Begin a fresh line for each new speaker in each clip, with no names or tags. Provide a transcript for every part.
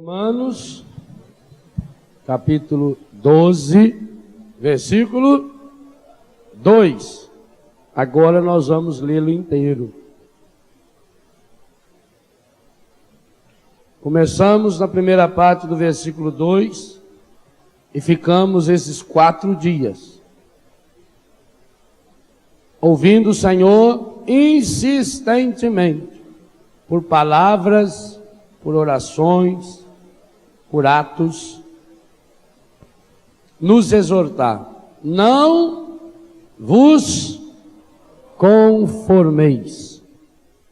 Romanos, capítulo 12, versículo 2. Agora nós vamos lê-lo inteiro. Começamos na primeira parte do versículo 2 e ficamos esses 4 dias ouvindo o Senhor insistentemente, por palavras, por orações, por atos, nos exortar: não vos conformeis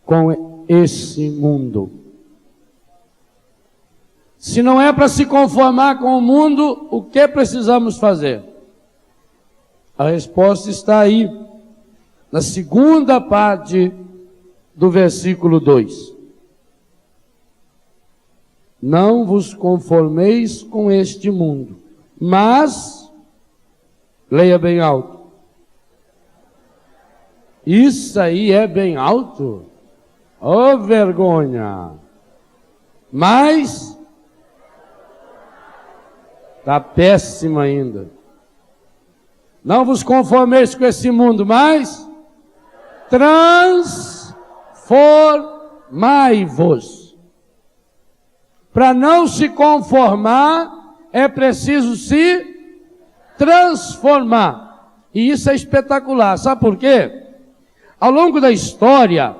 com esse mundo. Se não é para se conformar com o mundo, o que precisamos fazer? A resposta está aí, na segunda parte do versículo 2. Não vos conformeis com este mundo, mas, leia bem alto. Isso aí é bem alto? Ô vergonha! Mas está péssimo ainda. Não vos conformeis com esse mundo, mas transformai-vos. Para não se conformar, é preciso se transformar. E isso é espetacular. Sabe por quê? Ao longo da história,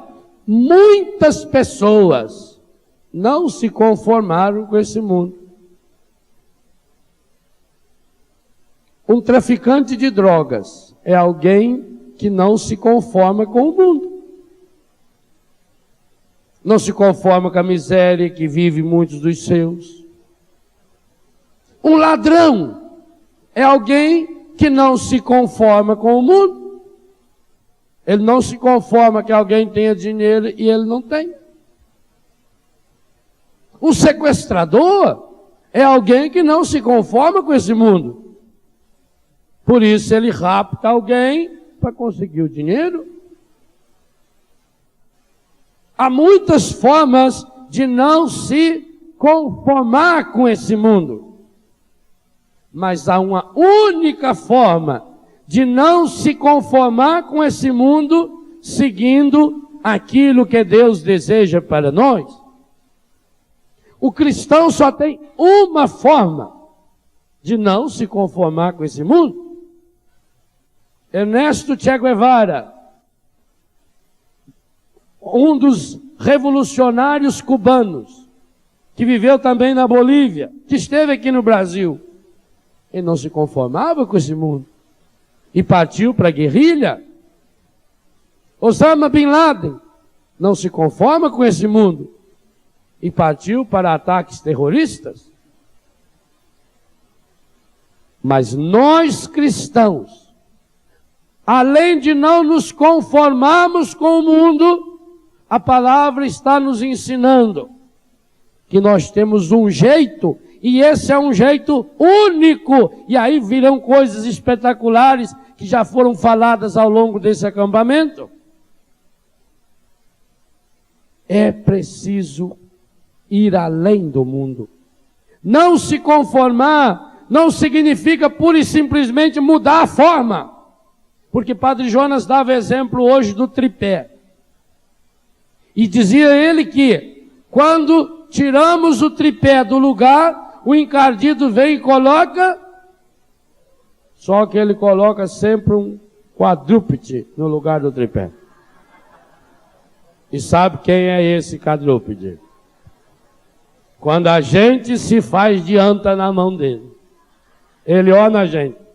muitas pessoas não se conformaram com esse mundo. Um traficante de drogas é alguém que não se conforma com o mundo. Não se conforma com a miséria que vive muitos dos seus. Um ladrão é alguém que não se conforma com o mundo. Ele não se conforma que alguém tenha dinheiro e ele não tem. Um sequestrador é alguém que não se conforma com esse mundo. Por isso ele rapta alguém para conseguir o dinheiro. Há muitas formas de não se conformar com esse mundo. Mas há uma única forma de não se conformar com esse mundo, seguindo aquilo que Deus deseja para nós. O cristão só tem uma forma de não se conformar com esse mundo. Ernesto Che Guevara, um dos revolucionários cubanos, que viveu também na Bolívia, que esteve aqui no Brasil, ele não se conformava com esse mundo e partiu para a guerrilha. Osama Bin Laden não se conforma com esse mundo e partiu para ataques terroristas. Mas nós cristãos, além de não nos conformarmos com o mundo, a palavra está nos ensinando que nós temos um jeito, e esse é um jeito único, e aí virão coisas espetaculares que já foram faladas ao longo desse acampamento. É preciso ir além do mundo. Não se conformar não significa pura e simplesmente mudar a forma, porque Padre Jonas dava exemplo hoje do tripé. E dizia ele que, quando tiramos o tripé do lugar, o encardido vem e coloca, só que ele coloca sempre um quadrúpede no lugar do tripé. E sabe quem é esse quadrúpede? Quando a gente se faz de anta na mão dele, ele olha na gente.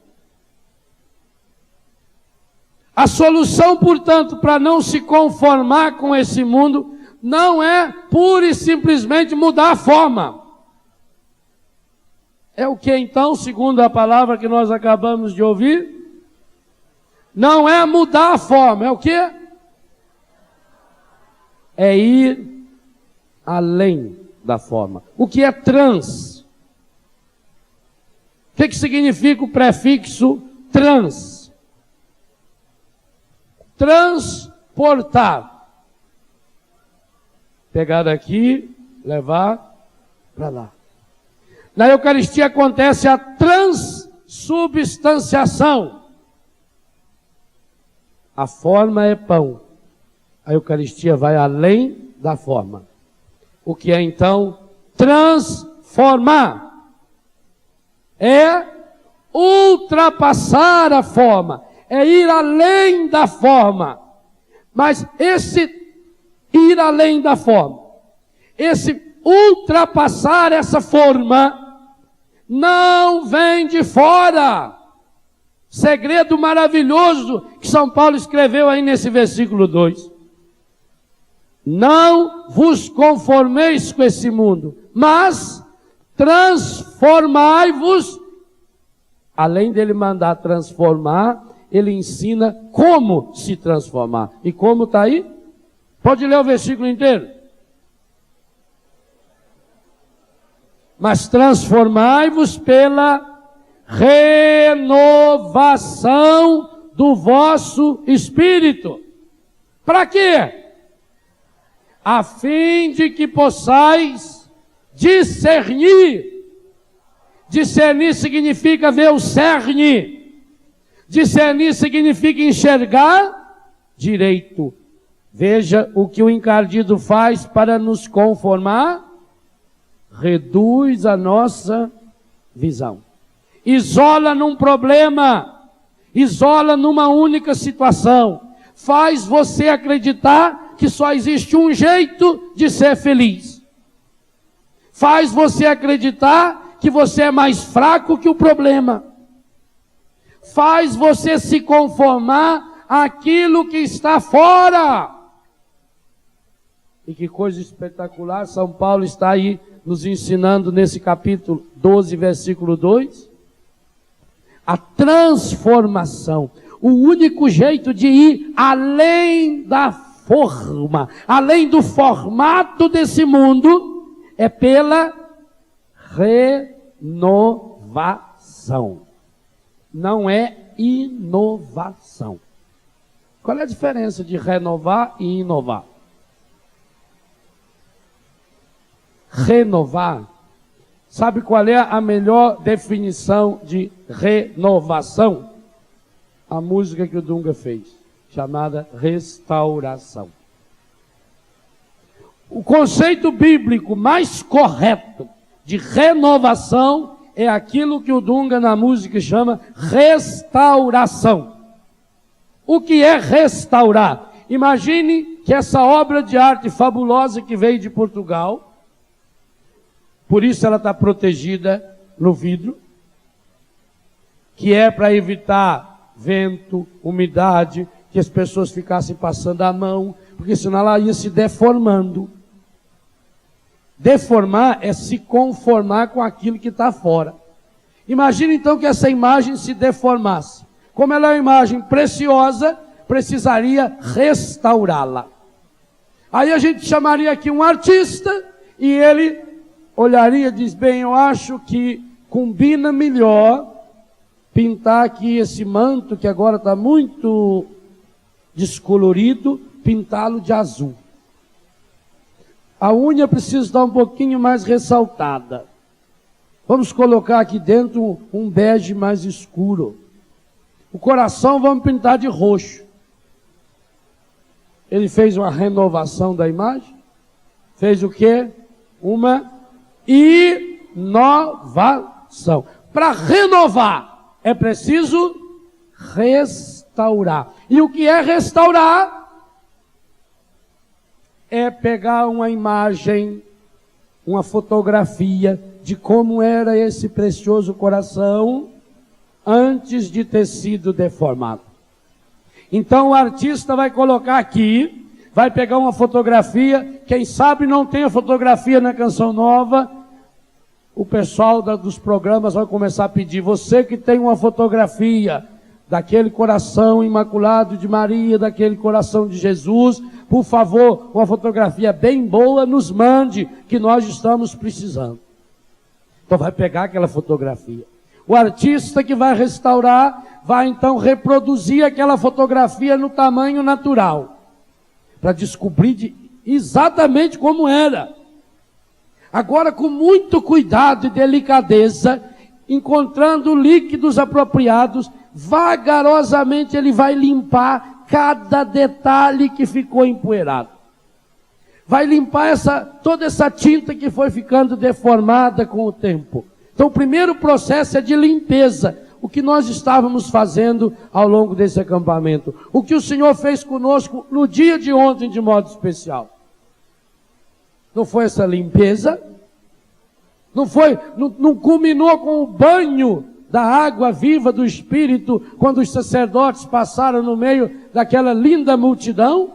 A solução, portanto, para não se conformar com esse mundo, não é pura e simplesmente mudar a forma. É o que então, segundo a palavra que nós acabamos de ouvir? Não é mudar a forma, é o quê? É ir além da forma. O que é trans? O que significa o prefixo trans? Transportar. Pegar daqui, levar para lá. Na Eucaristia acontece a transubstanciação. A forma é pão. A Eucaristia vai além da forma. O que é então transformar? É ultrapassar a forma, é ir além da forma. Mas esse ir além da forma, esse ultrapassar essa forma, não vem de fora. Segredo maravilhoso que São Paulo escreveu aí nesse versículo 2. Não vos conformeis com esse mundo, mas transformai-vos. Além dele mandar transformar, ele ensina como se transformar. E como está aí? Pode ler o versículo inteiro. Mas transformai-vos pela renovação do vosso espírito. Para quê? A fim de que possais discernir. Discernir significa ver o cerne. Discernir significa enxergar direito. Veja o que o encardido faz para nos conformar. Reduz a nossa visão. Isola num problema. Isola numa única situação. Faz você acreditar que só existe um jeito de ser feliz. Faz você acreditar que você é mais fraco que o problema. Faz você se conformar àquilo que está fora. E que coisa espetacular, São Paulo está aí nos ensinando nesse capítulo 12, versículo 2. A transformação. O único jeito de ir além da forma, além do formato desse mundo, é pela renovação. Não é inovação. Qual é a diferença de renovar e inovar? Renovar. Sabe qual é a melhor definição de renovação? A música que o Dunga fez, chamada restauração. O conceito bíblico mais correto de renovação é aquilo que o Dunga na música chama restauração. O que é restaurar? Imagine que essa obra de arte fabulosa que veio de Portugal, por isso ela está protegida no vidro, que é para evitar vento, umidade, que as pessoas ficassem passando a mão, porque senão ela ia se deformando. Deformar é se conformar com aquilo que está fora. Imagina então que essa imagem se deformasse. Como ela é uma imagem preciosa, precisaria restaurá-la. Aí a gente chamaria aqui um artista e ele olharia e diz, bem, eu acho que combina melhor pintar aqui esse manto que agora está muito descolorido, pintá-lo de azul. A unha precisa estar um pouquinho mais ressaltada. Vamos colocar aqui dentro um bege mais escuro. O coração vamos pintar de roxo. Ele fez uma renovação da imagem. Fez o quê? Uma inovação. Para renovar, é preciso restaurar. E o que é restaurar? É pegar uma imagem, uma fotografia de como era esse precioso coração antes de ter sido deformado. Então o artista vai colocar aqui, vai pegar uma fotografia, quem sabe não tem a fotografia na Canção Nova, o pessoal dos programas vai começar a pedir, você que tem uma fotografia daquele coração imaculado de Maria, daquele coração de Jesus, por favor, uma fotografia bem boa, nos mande, que nós estamos precisando. Então vai pegar aquela fotografia. O artista que vai restaurar, vai então reproduzir aquela fotografia no tamanho natural, para descobrir exatamente como era. Agora, com muito cuidado e delicadeza, encontrando líquidos apropriados, vagarosamente ele vai limpar cada detalhe que ficou empoeirado. Vai limpar toda essa tinta que foi ficando deformada com o tempo. Então o primeiro processo é de limpeza. O que nós estávamos fazendo ao longo desse acampamento. O que o Senhor fez conosco no dia de ontem de modo especial. Não foi essa limpeza? Não culminou com o banho da água viva do Espírito, quando os sacerdotes passaram no meio daquela linda multidão?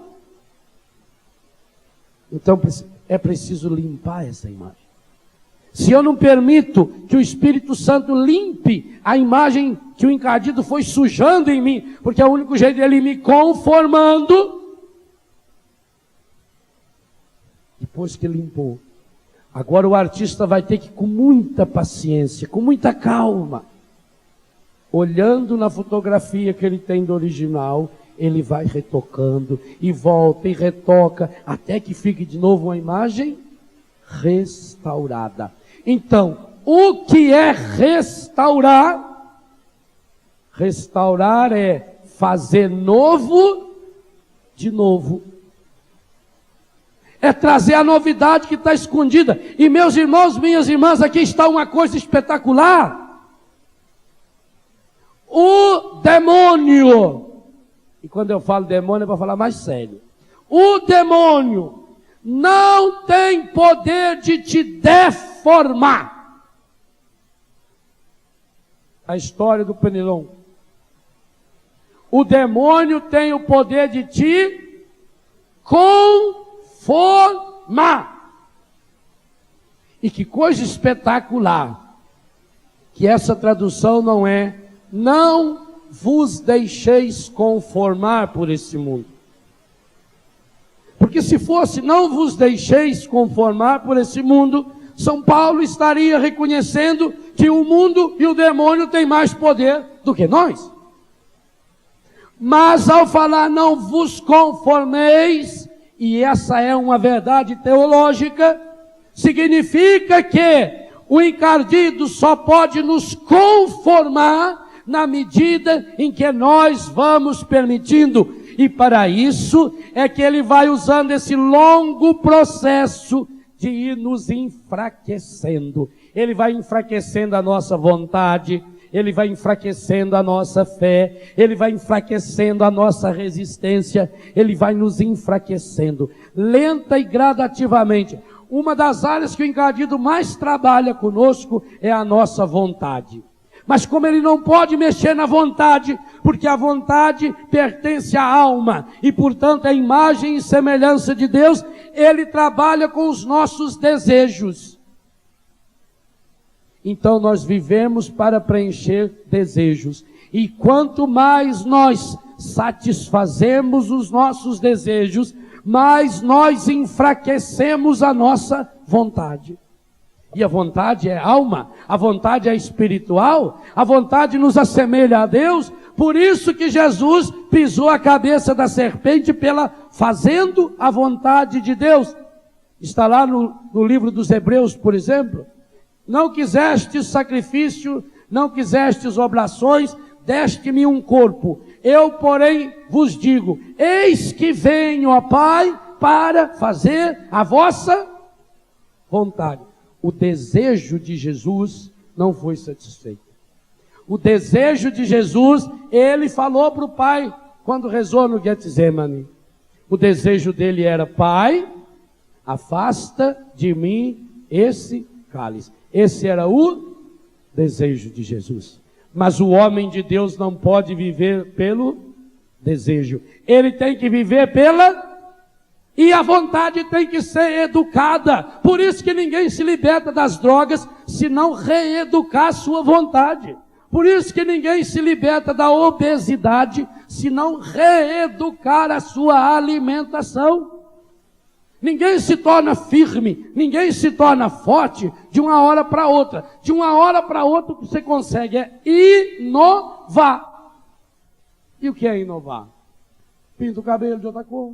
Então é preciso limpar essa imagem. Se eu não permito que o Espírito Santo limpe a imagem que o encardido foi sujando em mim, porque é o único jeito dele me conformando, depois que limpou, agora o artista vai ter que, com muita paciência, com muita calma, olhando na fotografia que ele tem do original, ele vai retocando e volta e retoca, até que fique de novo uma imagem restaurada. Então, o que é restaurar? Restaurar é fazer novo de novo. É trazer a novidade que está escondida. E meus irmãos, minhas irmãs, aqui está uma coisa espetacular. O demônio, e quando eu falo demônio é para falar mais sério. O demônio não tem poder de te deformar. A história do Penelon. O demônio tem o poder de te conformar. E que coisa espetacular, que essa tradução não é: não vos deixeis conformar por esse mundo. Porque se fosse não vos deixeis conformar por esse mundo, São Paulo estaria reconhecendo que o mundo e o demônio têm mais poder do que nós. Mas ao falar não vos conformeis, e essa é uma verdade teológica, significa que o encardido só pode nos conformar na medida em que nós vamos permitindo. E para isso é que ele vai usando esse longo processo de ir nos enfraquecendo. Ele vai enfraquecendo a nossa vontade, ele vai enfraquecendo a nossa fé, ele vai enfraquecendo a nossa resistência, ele vai nos enfraquecendo, lenta e gradativamente. Uma das áreas que o encardido mais trabalha conosco é a nossa vontade. Mas como ele não pode mexer na vontade, porque a vontade pertence à alma, e portanto é imagem e semelhança de Deus, ele trabalha com os nossos desejos. Então nós vivemos para preencher desejos. E quanto mais nós satisfazemos os nossos desejos, mais nós enfraquecemos a nossa vontade. E a vontade é alma, a vontade é espiritual, a vontade nos assemelha a Deus. Por isso que Jesus pisou a cabeça da serpente fazendo a vontade de Deus. Está lá no livro dos Hebreus, por exemplo. Não quisestes sacrifício, não quisestes oblações, deste-me um corpo. Eu, porém, vos digo, eis que venho, ó Pai, para fazer a vossa vontade. O desejo de Jesus não foi satisfeito. O desejo de Jesus, ele falou para o Pai, quando rezou no Getsemane. O desejo dele era: Pai, afasta de mim esse cálice. Esse era o desejo de Jesus. Mas o homem de Deus não pode viver pelo desejo. Ele tem que viver e a vontade tem que ser educada. Por isso que ninguém se liberta das drogas se não reeducar a sua vontade. Por isso que ninguém se liberta da obesidade se não reeducar a sua alimentação. Ninguém se torna firme, ninguém se torna forte de uma hora para outra. De uma hora para outra o que você consegue é inovar. E o que é inovar? Pinta o cabelo de outra cor.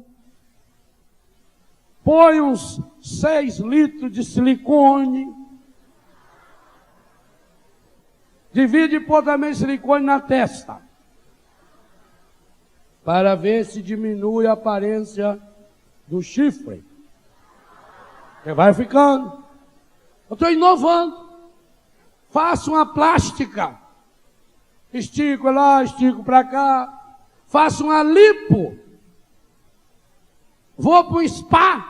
põe uns 6 litros de silicone, divide e põe também silicone na testa, para ver se diminui a aparência do chifre. Você vai ficando. Eu estou inovando. Faço uma plástica. Estico lá, estico para cá. Faço uma lipo. Vou para o spa.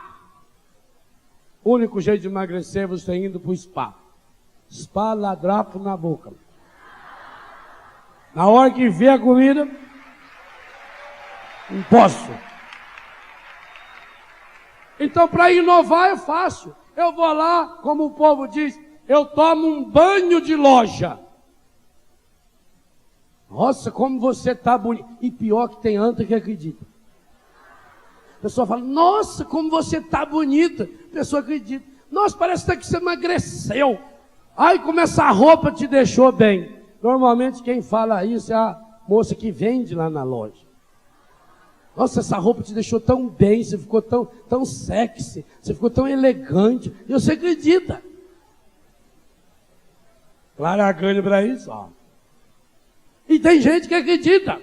O único jeito de emagrecer é você indo para o spa. Spa, ladrapo na boca. Na hora que vê a comida, não posso. Então, para inovar é fácil. Eu vou lá, como o povo diz, eu tomo um banho de loja. Nossa, como você está bonito. E pior que tem anta que acredita. A pessoa fala, nossa, como você está bonita. A pessoa acredita. Nossa, parece até que você emagreceu. Ai, como essa roupa te deixou bem. Normalmente quem fala isso é a moça que vende lá na loja. Nossa, essa roupa te deixou tão bem, você ficou tão sexy, você ficou tão elegante. E você acredita. Claro, há ganho para isso. Ó. E tem gente que acredita.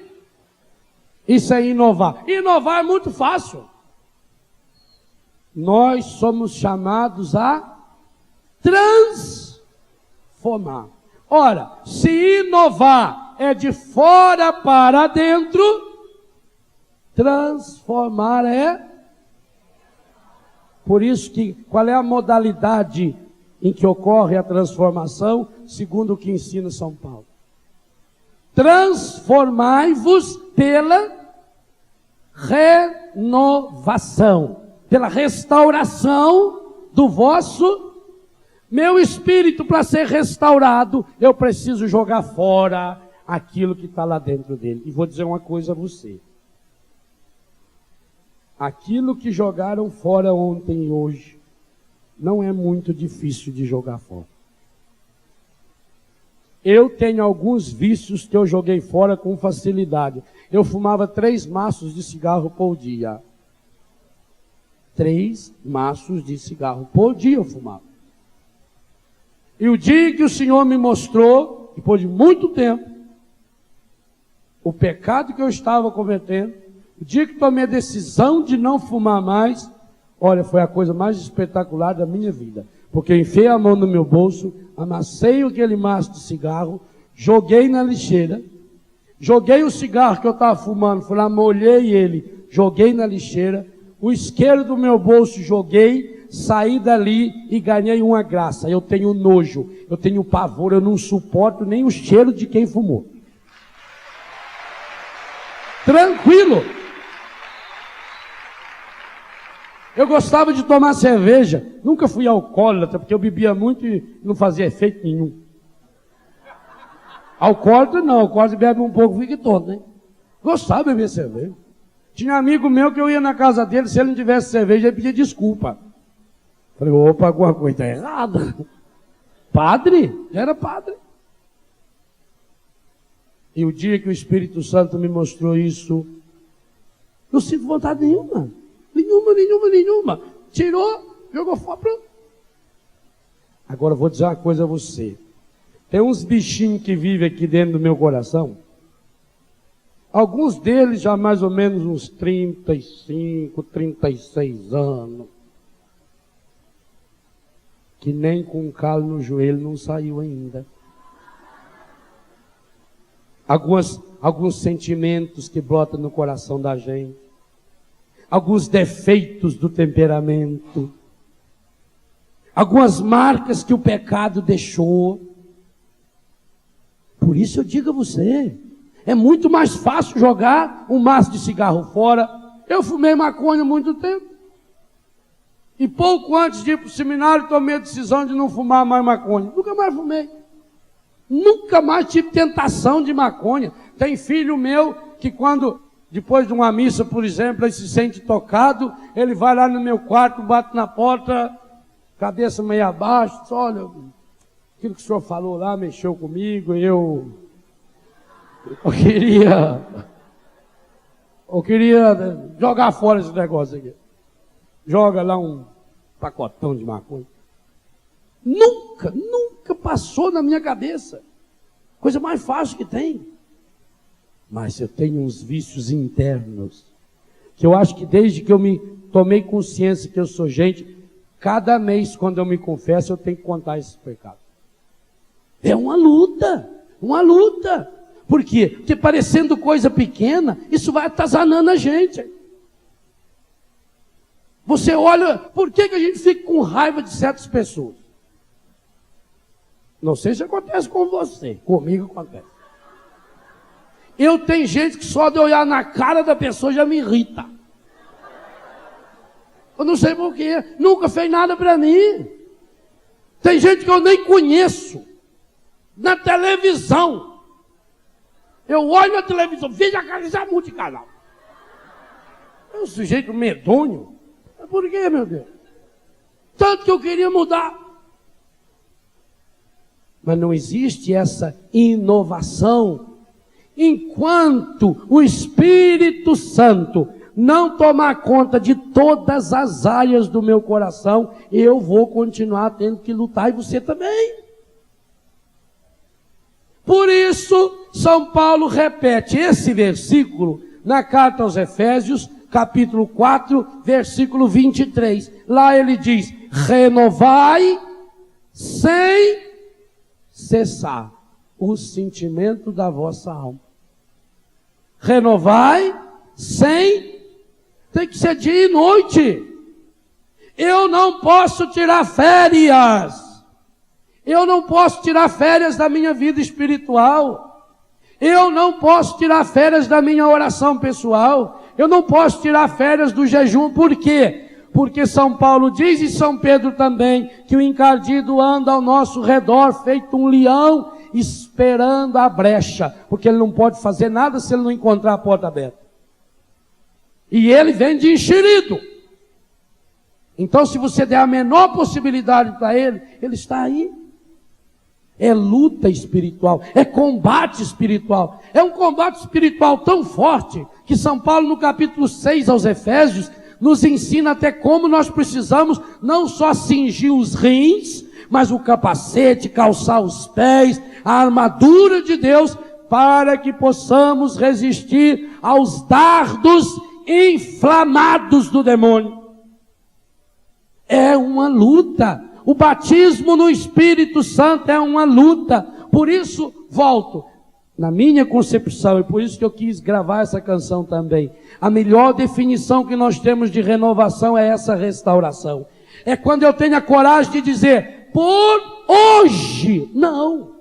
Isso é inovar. Inovar é muito fácil. Nós somos chamados a transformar. Ora, se inovar é de fora para dentro, transformar é... Por isso que, qual é a modalidade em que ocorre a transformação, segundo o que ensina São Paulo? Transformai-vos pela renovação, pela restauração do vosso... Meu espírito, para ser restaurado, eu preciso jogar fora aquilo que está lá dentro dele. E vou dizer uma coisa a você. Aquilo que jogaram fora ontem e hoje, não é muito difícil de jogar fora. Eu tenho alguns vícios que eu joguei fora com facilidade. Eu fumava 3 maços de cigarro por dia. 3 maços de cigarro por dia eu fumava. E o dia que o Senhor me mostrou, depois de muito tempo, o pecado que eu estava cometendo, o dia que tomei a decisão de não fumar mais, olha, foi a coisa mais espetacular da minha vida. Porque eu enfiei a mão no meu bolso, amassei aquele maço de cigarro, joguei na lixeira, joguei o cigarro que eu estava fumando, fui lá, molhei ele, joguei na lixeira, o isqueiro do meu bolso joguei, saí dali e ganhei uma graça. Eu tenho nojo, eu tenho pavor, eu não suporto nem o cheiro de quem fumou. Tranquilo. Eu gostava de tomar cerveja, nunca fui alcoólatra, porque eu bebia muito e não fazia efeito nenhum. Alcoólatra não, alcoólatra bebe um pouco e fica todo, né? Gostava de beber cerveja. Tinha amigo meu que eu ia na casa dele, se ele não tivesse cerveja, ele pedia desculpa. Falei, opa, alguma coisa está errada. Padre? Já era padre. E o dia que o Espírito Santo me mostrou isso, não sinto vontade nenhuma. Nenhuma. Tirou, jogou fora. Pronto. Agora eu vou dizer uma coisa a você. Tem uns bichinhos que vivem aqui dentro do meu coração. Alguns deles já mais ou menos uns 35, 36 anos. Que nem com um calo no joelho não saiu ainda. Alguns sentimentos que brotam no coração da gente. Alguns defeitos do temperamento. Algumas marcas que o pecado deixou. Por isso eu digo a você, é muito mais fácil jogar um maço de cigarro fora. Eu fumei maconha há muito tempo. E pouco antes de ir para o seminário, tomei a decisão de não fumar mais maconha. Nunca mais fumei. Nunca mais tive tentação de maconha. Tem filho meu que quando, depois de uma missa, por exemplo, ele se sente tocado, ele vai lá no meu quarto, bate na porta, cabeça meio abaixo, diz, olha, aquilo que o senhor falou lá mexeu comigo, eu queria jogar fora esse negócio aqui. joga lá um pacotão de maconha. Nunca passou na minha cabeça. Coisa mais fácil que tem. Mas eu tenho uns vícios internos, que eu acho que desde que eu me tomei consciência que eu sou gente, cada mês quando eu me confesso, eu tenho que contar esses pecados. É uma luta. Por quê? Porque parecendo coisa pequena, isso vai atazanando a gente. Você olha, por que a gente fica com raiva de certas pessoas? Não sei se acontece com você, comigo acontece. Eu tenho gente que só de olhar na cara da pessoa já me irrita. Eu não sei porquê, nunca fez nada para mim. Tem gente que eu nem conheço. Na televisão. Eu olho na televisão, vejo a cara, já muda de canal. É um sujeito medonho. Por quê, meu Deus? Tanto que eu queria mudar. Mas não existe essa inovação enquanto o Espírito Santo não tomar conta de todas as áreas do meu coração. Eu vou continuar tendo que lutar, e você também. Por isso, São Paulo repete esse versículo na carta aos Efésios, capítulo 4, versículo 23. Lá ele diz: renovai sem cessar o sentimento da vossa alma. Renovai sem, tem que ser dia e noite. Eu não posso tirar férias. Eu não posso tirar férias da minha vida espiritual. Eu não posso tirar férias da minha oração pessoal. Eu não posso tirar férias do jejum. Por quê? Porque São Paulo diz, e São Pedro também, que o encardido anda ao nosso redor feito um leão, esperando a brecha, porque ele não pode fazer nada se ele não encontrar a porta aberta. E ele vem de enxerido. Então, se você der a menor possibilidade para ele, ele está aí. É luta espiritual, é combate espiritual. É um combate espiritual tão forte que São Paulo, no capítulo 6 aos Efésios, nos ensina até como nós precisamos não só cingir os rins, mas o capacete, calçar os pés, a armadura de Deus, para que possamos resistir aos dardos inflamados do demônio. É uma luta. O batismo no Espírito Santo é uma luta. Por isso, volto, na minha concepção, e por isso que eu quis gravar essa canção também, a melhor definição que nós temos de renovação é essa restauração. É quando eu tenho a coragem de dizer, por hoje, não.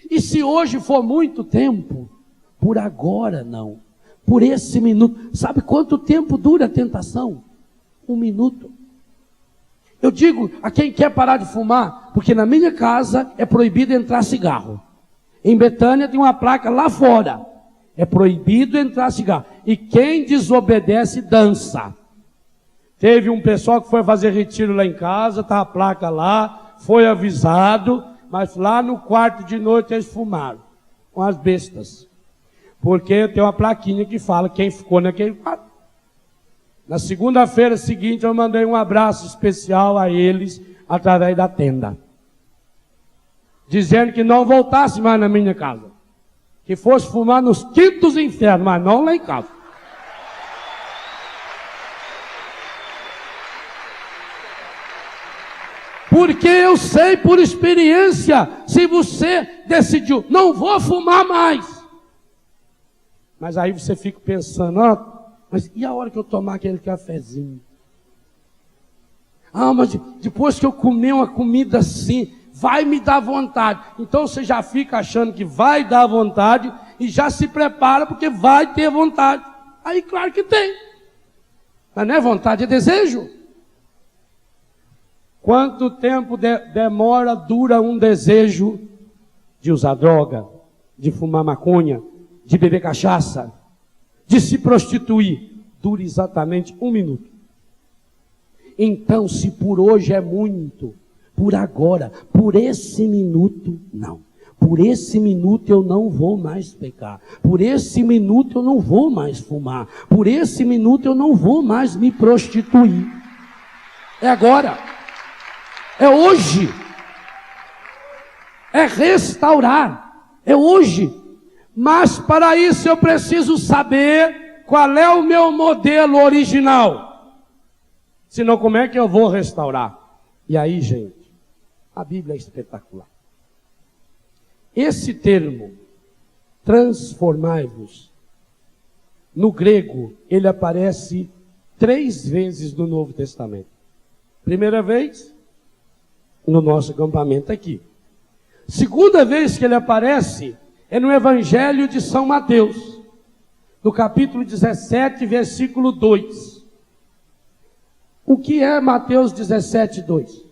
E se hoje for muito tempo, por agora não. Por esse minuto. Sabe quanto tempo dura a tentação? 1 minuto. Eu digo a quem quer parar de fumar, porque na minha casa é proibido entrar cigarro. Em Betânia tem uma placa lá fora. É proibido entrar cigarro. E quem desobedece, dança. Teve um pessoal que foi fazer retiro lá em casa, tá a placa lá, foi avisado, mas lá no quarto de noite eles fumaram. Com as bestas. Porque tem uma plaquinha que fala quem ficou naquele quarto. Na segunda-feira seguinte eu mandei um abraço especial a eles através da tenda. Dizendo que não voltasse mais na minha casa. Que fosse fumar nos quintos infernos, mas não lá em casa. Porque eu sei por experiência, se você decidiu, não vou fumar mais. Mas aí você fica pensando, mas e a hora que eu tomar aquele cafezinho? Mas depois que eu comer uma comida assim, vai me dar vontade. Então você já fica achando que vai dar vontade e já se prepara porque vai ter vontade. Aí claro que tem. Mas não é vontade, é desejo. Quanto tempo dura um desejo de usar droga, de fumar maconha, de beber cachaça, de se prostituir? Dura exatamente 1 minuto. Então, se por hoje é muito, por agora, por esse minuto, não. por esse minuto eu não vou mais pecar, por esse minuto eu não vou mais fumar, por esse minuto eu não vou mais me prostituir. É agora, é hoje, é restaurar, é hoje. Mas para isso eu preciso saber qual é o meu modelo original. Senão como é que eu vou restaurar? E aí, gente, a Bíblia é espetacular. Esse termo, transformai-vos, no grego, ele aparece 3 vezes no Novo Testamento. Primeira vez, no nosso acampamento aqui. Segunda vez que ele aparece, é no Evangelho de São Mateus, no capítulo 17, versículo 2. O que é Mateus 17, 2?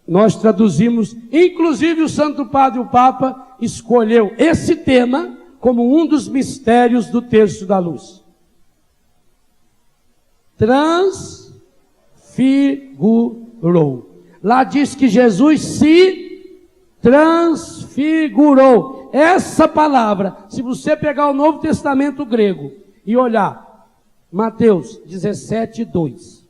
Nós traduzimos, inclusive o Santo Padre, o Papa, escolheu esse tema como um dos mistérios do Terço da Luz. Transfigurou. Lá diz que Jesus se transfigurou. Essa palavra, se você pegar o Novo Testamento grego e olhar, Mateus 17, 2,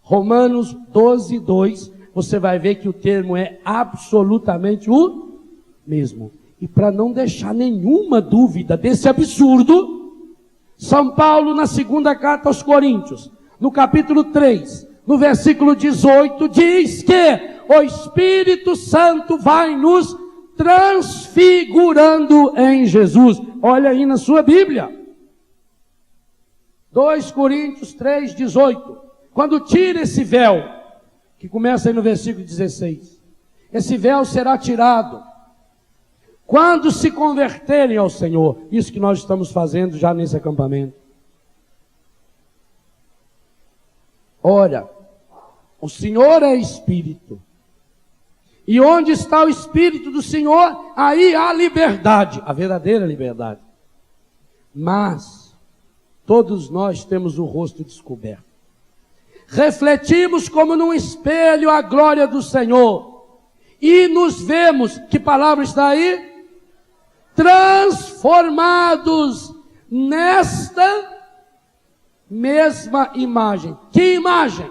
Romanos 12, 2, você vai ver que o termo é absolutamente o mesmo. E para não deixar nenhuma dúvida desse absurdo, São Paulo, na segunda carta aos Coríntios, no capítulo 3, no versículo 18, diz que o Espírito Santo vai nos transfigurando em Jesus. Olha aí na sua Bíblia. 2 Coríntios 3, 18. Quando tira esse véu, que começa aí no versículo 16. Esse véu será tirado quando se converterem ao Senhor. Isso que nós estamos fazendo já nesse acampamento. Ora, o Senhor é Espírito. E onde está o Espírito do Senhor, aí há liberdade, a verdadeira liberdade. Mas todos nós temos o rosto descoberto. Refletimos como num espelho a glória do Senhor. E nos vemos, que palavra está aí? Transformados nesta mesma imagem. Que imagem?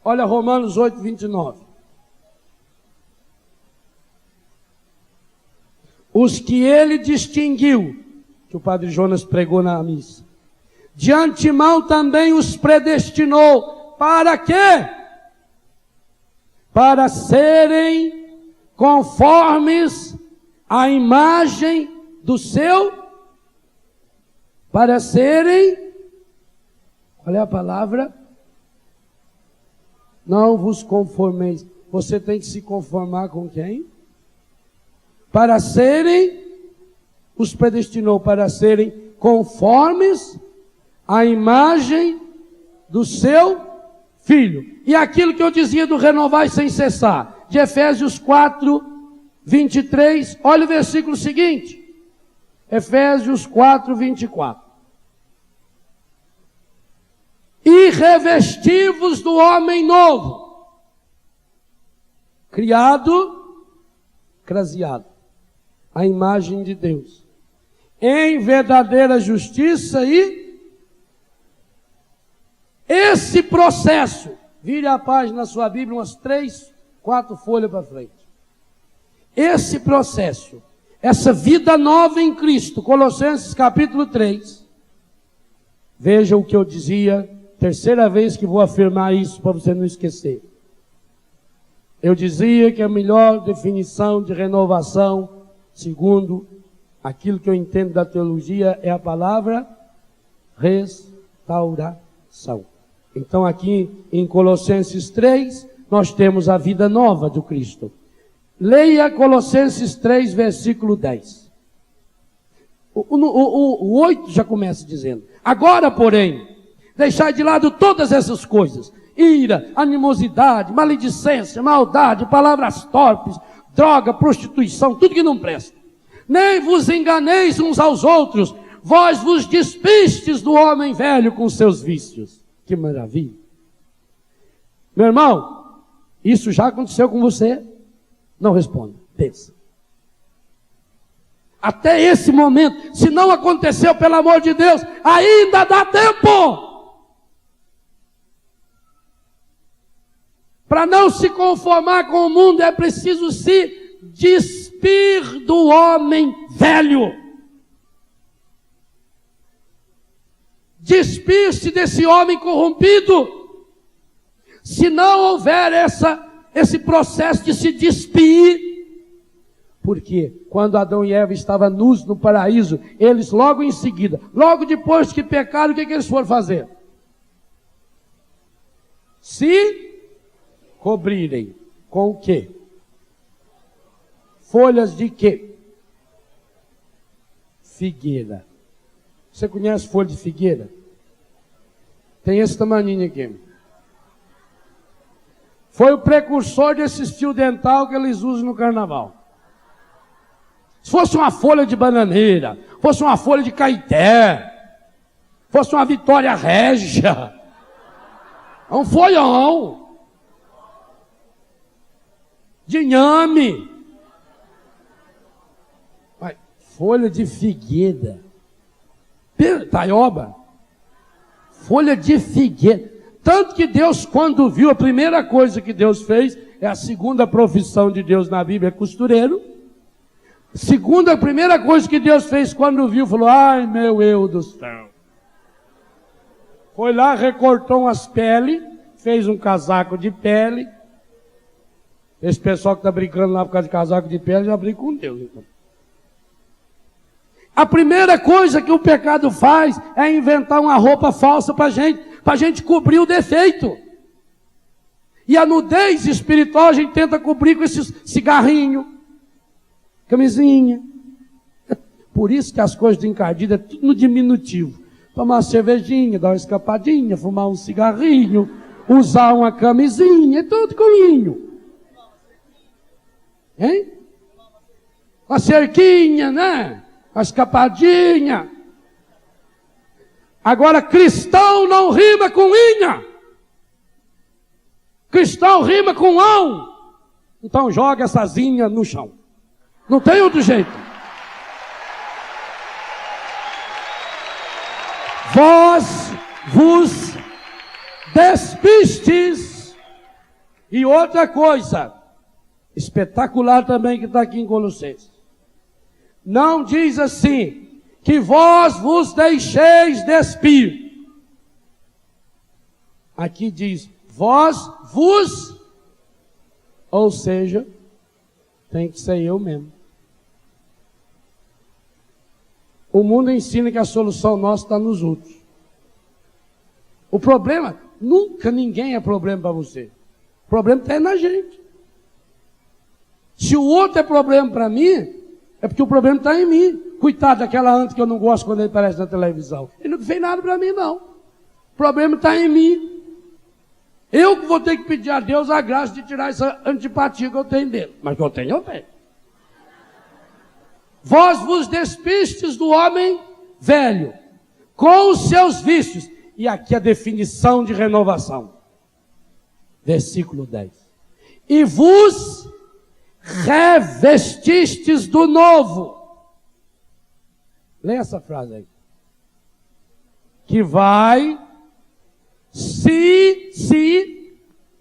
Olha Romanos 8, 29. Os que ele distinguiu, que o Padre Jonas pregou na missa, de antemão também os predestinou. Para quê? Para serem conformes à imagem do seu, para serem, qual é a palavra? Não vos conformeis. Você tem que se conformar com quem? Para serem, os predestinou para serem conformes à imagem do seu Filho. E aquilo que eu dizia do renovar sem cessar, de Efésios 4, 23, olha o versículo seguinte. Efésios 4, 24. E revesti-vos do homem novo, criado, craseado, à imagem de Deus, em verdadeira justiça e esse processo, vire a página na sua Bíblia, umas 3, 4 folhas para frente. Esse processo, essa vida nova em Cristo, Colossenses capítulo 3, veja o que eu dizia, terceira vez que vou afirmar isso para você não esquecer. Eu dizia que a melhor definição de renovação, segundo aquilo que eu entendo da teologia, é a palavra restauração. Então aqui em Colossenses 3, nós temos a vida nova do Cristo. Leia Colossenses 3, versículo 10. O 8 já começa dizendo: agora, porém, deixai de lado todas essas coisas: ira, animosidade, maledicência, maldade, palavras torpes, droga, prostituição, tudo que não presta. Nem vos enganeis uns aos outros, vós vos despistes do homem velho com seus vícios. Que maravilha! Meu irmão, Isso já aconteceu com você? Não responda, pensa. Até esse momento, se não aconteceu, pelo amor de Deus, ainda dá tempo. Para não se conformar com o mundo, é preciso se despir do homem velho. Despir-se desse homem corrompido. Se não houver esse processo de se despir, porque quando Adão e Eva estavam nus no paraíso, eles logo em seguida, logo depois que pecaram, o que eles foram fazer? Se cobrirem com o quê? Folhas de quê? Figueira. Você conhece folha de figueira? Tem esse tamaninho aqui. Foi o precursor desses fio dental que eles usam no carnaval. Se fosse uma folha de bananeira, fosse uma folha de caeté, fosse uma Vitória Régia, é um folhão de inhame. Folha de figueira. Taioba. Folha de figueira. Tanto que Deus, quando viu, a primeira coisa que Deus fez, é a segunda profissão de Deus na Bíblia, é costureiro. A primeira coisa que Deus fez quando viu, falou, ai meu eu do céu. Foi lá, recortou umas peles, fez um casaco de pele. Esse pessoal que está brincando lá por causa de casaco de pele, já brinca com Deus, então. A primeira coisa que o pecado faz é inventar uma roupa falsa para a gente cobrir o defeito. E a nudez espiritual a gente tenta cobrir com esses cigarrinhos, camisinha. Por isso que as coisas do encardido é tudo no diminutivo. Tomar uma cervejinha, dar uma escapadinha, fumar um cigarrinho, usar uma camisinha, é tudo cominho. Hein? Uma cerquinha, né? Uma escapadinha. Agora, cristão não rima com inha. Cristão rima com ão. Então joga essa zinha no chão. Não tem outro jeito. Vós vos despistes. E outra coisa, espetacular também que está aqui em Colossenses. Não diz assim, que vós vos deixeis despir. Aqui diz, vós vos, ou seja, tem que ser eu mesmo. O mundo ensina que a solução nossa está nos outros. O problema, nunca ninguém é problema para você. O problema está na gente. Se o outro é problema para mim, é porque o problema está em mim. Coitado daquela anta que eu não gosto quando ele aparece na televisão. Ele não fez nada para mim, não. O problema está em mim. Eu que vou ter que pedir a Deus a graça de tirar essa antipatia que eu tenho dele. Mas que eu tenho, eu tenho. Vós vos despistes do homem velho, com os seus vícios. E aqui a definição de renovação. Versículo 10. E vos revestistes do novo. Lê essa frase aí. Que vai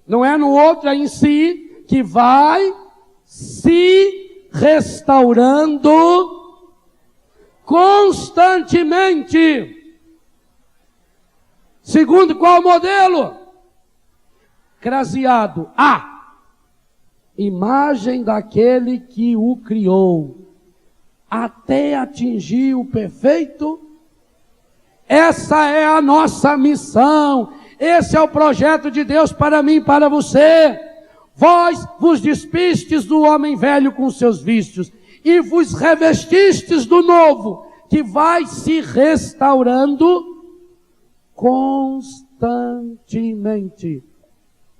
não é no outro, é em si, que vai se restaurando constantemente. Segundo qual modelo? Craseado a imagem daquele que o criou, até atingir o perfeito. Essa é a nossa missão. Esse é o projeto de Deus para mim e para você. Vós vos despistes do homem velho com seus vícios e vos revestistes do novo, que vai se restaurando constantemente.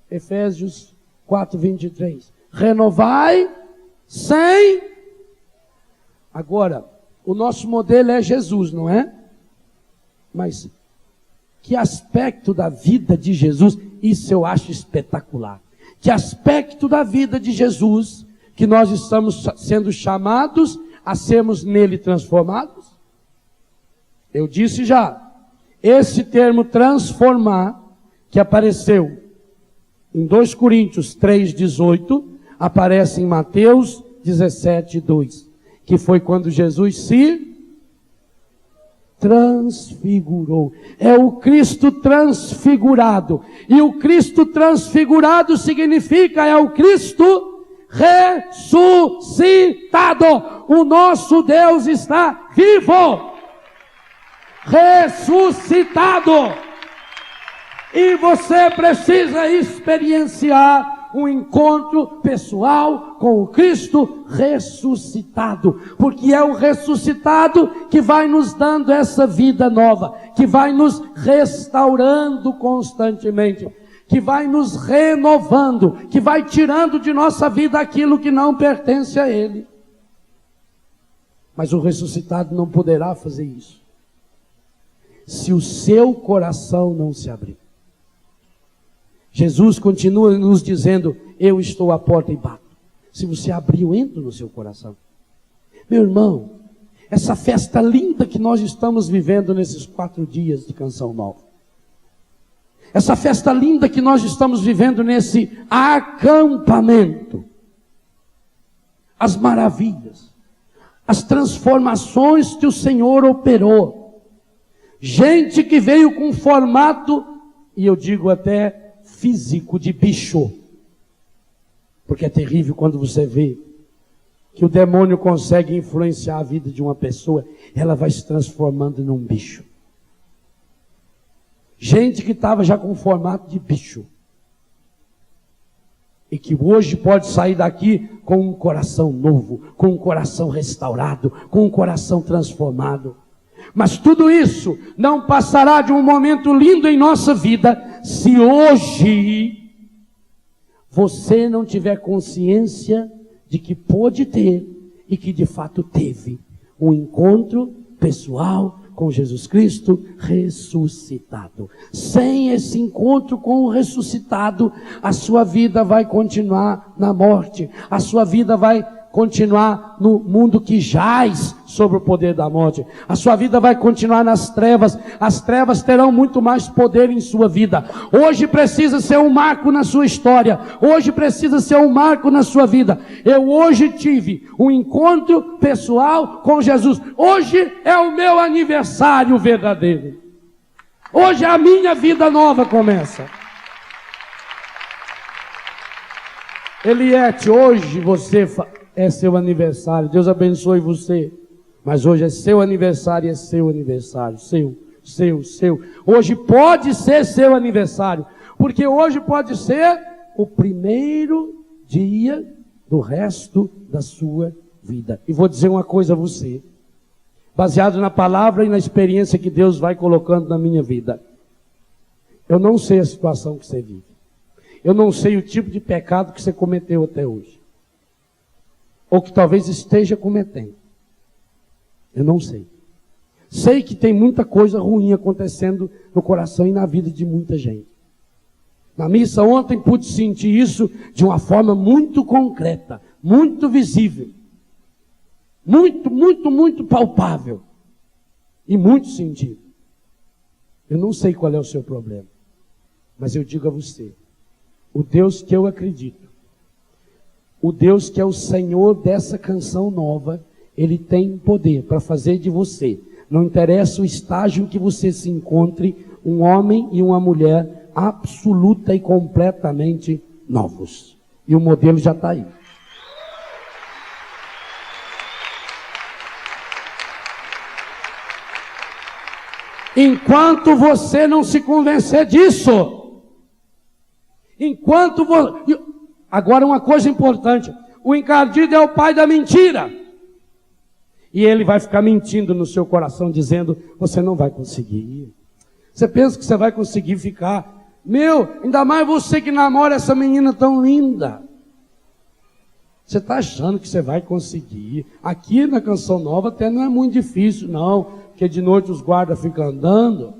Efésios 4:23. Renovai sem. Agora, o nosso modelo é Jesus, não é? Mas que aspecto da vida de Jesus, isso eu acho espetacular. Que aspecto da vida de Jesus que nós estamos sendo chamados a sermos nele transformados? Eu disse já, esse termo transformar, que apareceu em 2 Coríntios 3,18, aparece em Mateus 17,2, que foi quando Jesus se transfigurou. É o Cristo transfigurado. E o Cristo transfigurado significa, é o Cristo ressuscitado. O nosso Deus está vivo. Ressuscitado. E você precisa experienciar um encontro pessoal com o Cristo ressuscitado, porque é o ressuscitado que vai nos dando essa vida nova, que vai nos restaurando constantemente, que vai nos renovando, que vai tirando de nossa vida aquilo que não pertence a Ele. Mas o ressuscitado não poderá fazer isso se o seu coração não se abrir. Jesus continua nos dizendo, eu estou à porta e bato. Se você abrir, eu entro no seu coração. Meu irmão, essa festa linda que nós estamos vivendo nesses 4 dias de Canção Nova, essa festa linda que nós estamos vivendo nesse acampamento, as maravilhas, as transformações que o Senhor operou, gente que veio com formato, e eu digo até físico de bicho, porque é terrível quando você vê que o demônio consegue influenciar a vida de uma pessoa, ela vai se transformando num bicho. Gente que estava já com formato de bicho, e que hoje pode sair daqui com um coração novo, com um coração restaurado, com um coração transformado. Mas tudo isso não passará de um momento lindo em nossa vida, se hoje você não tiver consciência de que pôde ter e que de fato teve um encontro pessoal com Jesus Cristo ressuscitado. Sem esse encontro com o ressuscitado, a sua vida vai continuar na morte, a sua vida vai continuar no mundo que jaz sobre o poder da morte. A sua vida vai continuar nas trevas. As trevas terão muito mais poder em sua vida. Hoje precisa ser um marco na sua história. Hoje precisa ser um marco na sua vida. Eu hoje tive um encontro pessoal com Jesus. Hoje é o meu aniversário verdadeiro. Hoje a minha vida nova começa. Eliette, hoje você é seu aniversário. Deus abençoe você. Mas hoje é seu aniversário, é seu aniversário. Seu. Hoje pode ser seu aniversário. Porque hoje pode ser o primeiro dia do resto da sua vida. E vou dizer uma coisa a você. Baseado na palavra e na experiência que Deus vai colocando na minha vida. Eu não sei a situação que você vive. Eu não sei o tipo de pecado que você cometeu até hoje. Ou que talvez esteja cometendo. Eu não sei. Sei que tem muita coisa ruim acontecendo no coração e na vida de muita gente. Na missa ontem pude sentir isso de uma forma muito concreta, muito visível. Muito palpável. E muito sentido. Eu não sei qual é o seu problema. Mas eu digo a você, o Deus que eu acredito, o Deus que é o Senhor dessa canção nova, Ele tem poder para fazer de você, não interessa o estágio em que você se encontre, um homem e uma mulher absoluta e completamente novos. E o modelo já está aí. Enquanto você não se convencer disso, agora uma coisa importante, o encardido é o pai da mentira. E ele vai ficar mentindo no seu coração, dizendo, você não vai conseguir. Você pensa que você vai conseguir ficar? Ainda mais você que namora essa menina tão linda. Você está achando que você vai conseguir. Aqui na Canção Nova até não é muito difícil, não. Porque de noite os guardas ficam andando.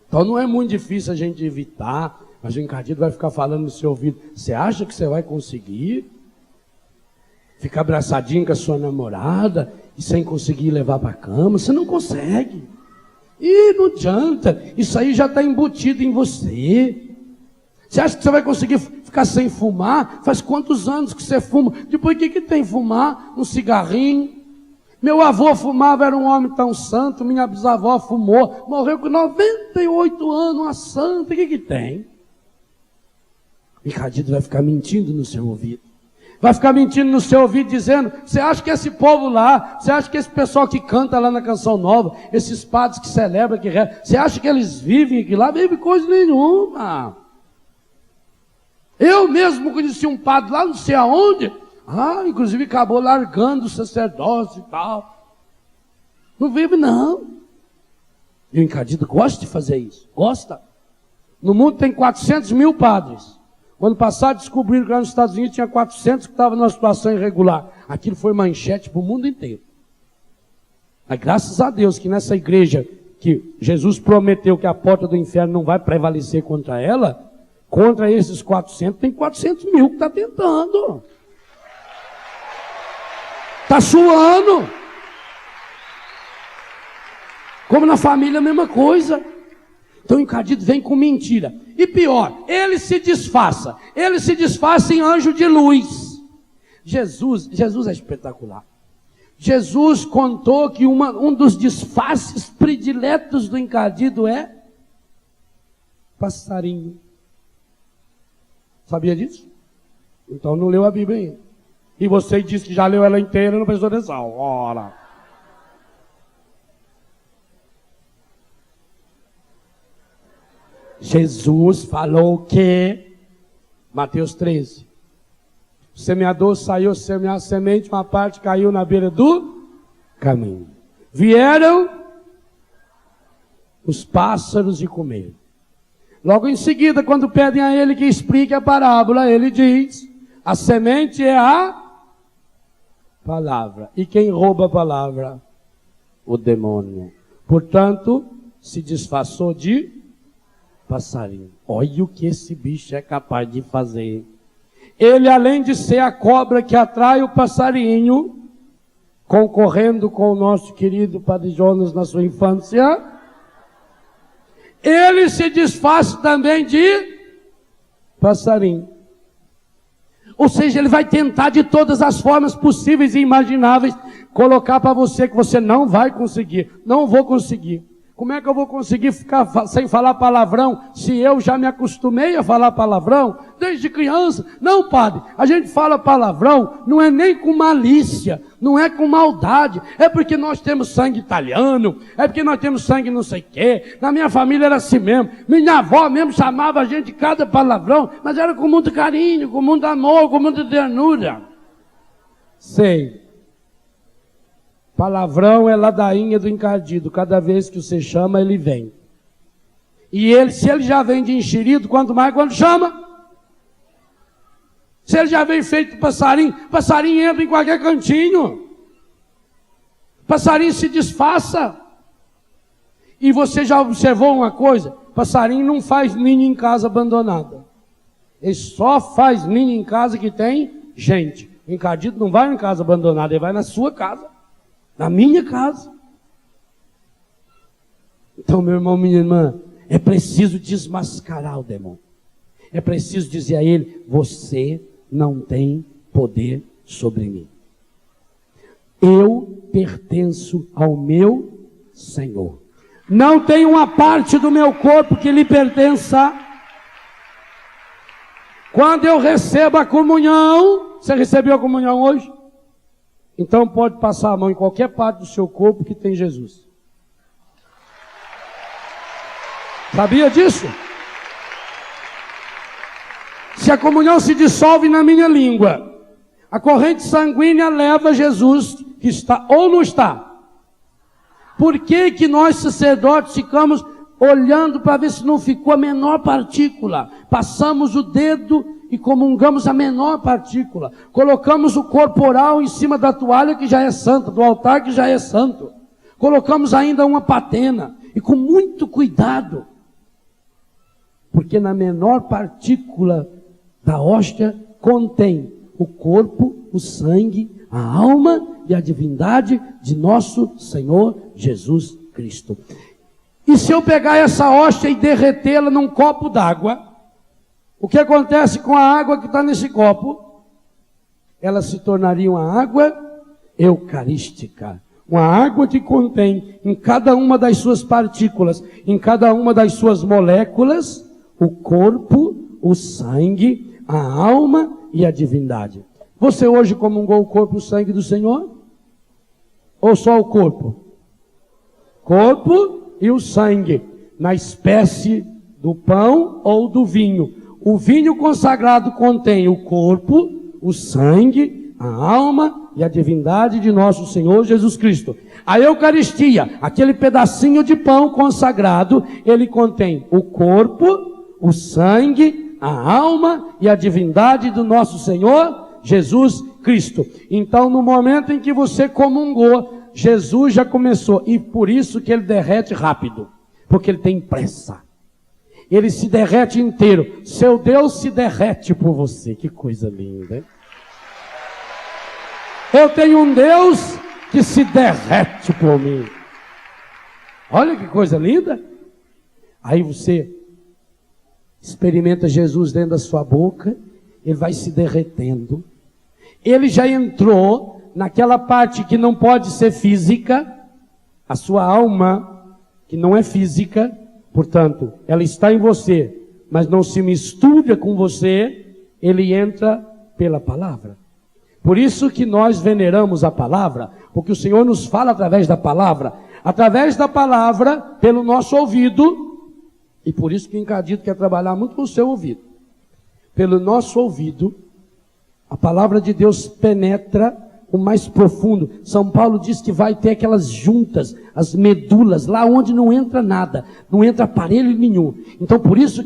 Então não é muito difícil a gente evitar. Mas o encardido vai ficar falando no seu ouvido: você acha que você vai conseguir? Ficar abraçadinho com a sua namorada e sem conseguir levar para a cama? Você não consegue. E não adianta. Isso aí já está embutido em você. Você acha que você vai conseguir ficar sem fumar? Faz quantos anos que você fuma? Depois o que tem fumar? Um cigarrinho. Meu avô fumava, era um homem tão santo. Minha bisavó fumou, morreu com 98 anos, uma santa. O que tem? O encardido vai ficar mentindo no seu ouvido. Vai ficar mentindo no seu ouvido dizendo: você acha que esse povo lá, você acha que esse pessoal que canta lá na Canção Nova, esses padres que celebram, que rezam, você acha que eles vivem aqui lá? Vivem coisa nenhuma. Eu mesmo conheci um padre lá não sei aonde, inclusive acabou largando o sacerdócio e tal. Não vive não. E o encardido gosta de fazer isso, gosta. No mundo tem 400 mil padres. O ano passado descobriram que lá nos Estados Unidos tinha 400 que estavam numa situação irregular. Aquilo foi manchete para o mundo inteiro. Mas graças a Deus que nessa igreja, que Jesus prometeu que a porta do inferno não vai prevalecer contra ela, contra esses 400, tem 400 mil que está tentando. Está suando. Como na família, a mesma coisa. Então o encardido vem com mentira. E pior, ele se disfarça. Ele se disfarça em anjo de luz. Jesus é espetacular. Jesus contou que um dos disfarces prediletos do encardido é passarinho. Sabia disso? Então não leu a Bíblia ainda. E você disse que já leu ela inteira e não prestou atenção. Ora. Jesus falou que, Mateus 13, o semeador saiu semear a semente, uma parte caiu na beira do caminho. Vieram os pássaros e comeram. Logo em seguida, quando pedem a ele que explique a parábola, ele diz: a semente é a palavra. E quem rouba a palavra? O demônio. Portanto, se disfarçou de passarinho. Olha o que esse bicho é capaz de fazer. Ele, além de ser a cobra que atrai o passarinho, concorrendo com o nosso querido Padre Jonas na sua infância, ele se disfarça também de passarinho. Ou seja, ele vai tentar de todas as formas possíveis e imagináveis colocar para você que você não vai conseguir. Não vou conseguir. Como é que eu vou conseguir ficar sem falar palavrão se eu já me acostumei a falar palavrão desde criança? Não, padre, a gente fala palavrão não é nem com malícia, não é com maldade, é porque nós temos sangue italiano, é porque nós temos sangue não sei o quê. Na minha família era assim mesmo, minha avó mesmo chamava a gente de cada palavrão, mas era com muito carinho, com muito amor, com muita ternura. Sei. Palavrão é ladainha do encardido. Cada vez que você chama, ele vem. E ele, se ele já vem de enxerido, quanto mais quando chama. Se ele já vem feito passarinho, passarinho entra em qualquer cantinho. Passarinho se disfarça. E você já observou uma coisa? Passarinho não faz ninho em casa abandonada. Ele só faz ninho em casa que tem gente. O encardido não vai em casa abandonada, ele vai na sua casa. Na minha casa. Então, meu irmão, minha irmã, é preciso desmascarar o demônio. É preciso dizer a ele: você não tem poder sobre mim. Eu pertenço ao meu Senhor. Não tem uma parte do meu corpo que lhe pertença. Quando eu recebo a comunhão, você recebeu a comunhão hoje? Então pode passar a mão em qualquer parte do seu corpo que tem Jesus. Sabia disso? Se a comunhão se dissolve na minha língua, a corrente sanguínea leva Jesus, que está ou não está. Por que que nós sacerdotes ficamos olhando para ver se não ficou a menor partícula? Passamos o dedo e comungamos a menor partícula. Colocamos o corporal em cima da toalha que já é santa, do altar que já é santo. Colocamos ainda uma patena. E com muito cuidado, Porque na menor partícula da hóstia contém o corpo, o sangue, a alma e a divindade de nosso Senhor Jesus Cristo. E se eu pegar essa hóstia e derretê-la num copo d'água, o que acontece com a água que está nesse copo? Ela se tornaria uma água eucarística. Uma água que contém em cada uma das suas partículas, em cada uma das suas moléculas, o corpo, o sangue, a alma e a divindade. Você hoje comungou o corpo e o sangue do Senhor? Ou só o corpo? Corpo e o sangue, na espécie do pão ou do vinho. O vinho consagrado contém o corpo, o sangue, a alma e a divindade de nosso Senhor Jesus Cristo. A Eucaristia, aquele pedacinho de pão consagrado, ele contém o corpo, o sangue, a alma e a divindade do nosso Senhor Jesus Cristo. Então, no momento em que você comungou, Jesus já começou, e por isso que ele derrete rápido, porque ele tem pressa. Ele se derrete inteiro. Seu Deus se derrete por você. Que coisa linda, hein? Eu tenho um Deus que se derrete por mim. Olha que coisa linda. Aí você experimenta Jesus dentro da sua boca, ele vai se derretendo. Ele já entrou naquela parte que não pode ser física, a sua alma, que não é física, portanto, ela está em você, mas não se mistura com você, ele entra pela palavra. Por isso que nós veneramos a palavra, porque o Senhor nos fala através da palavra, pelo nosso ouvido. E por isso que o Encadido quer trabalhar muito com o seu ouvido. Pelo nosso ouvido, a palavra de Deus penetra o mais profundo. São Paulo diz que vai ter aquelas juntas, as medulas, lá onde não entra nada, não entra aparelho nenhum. Então por isso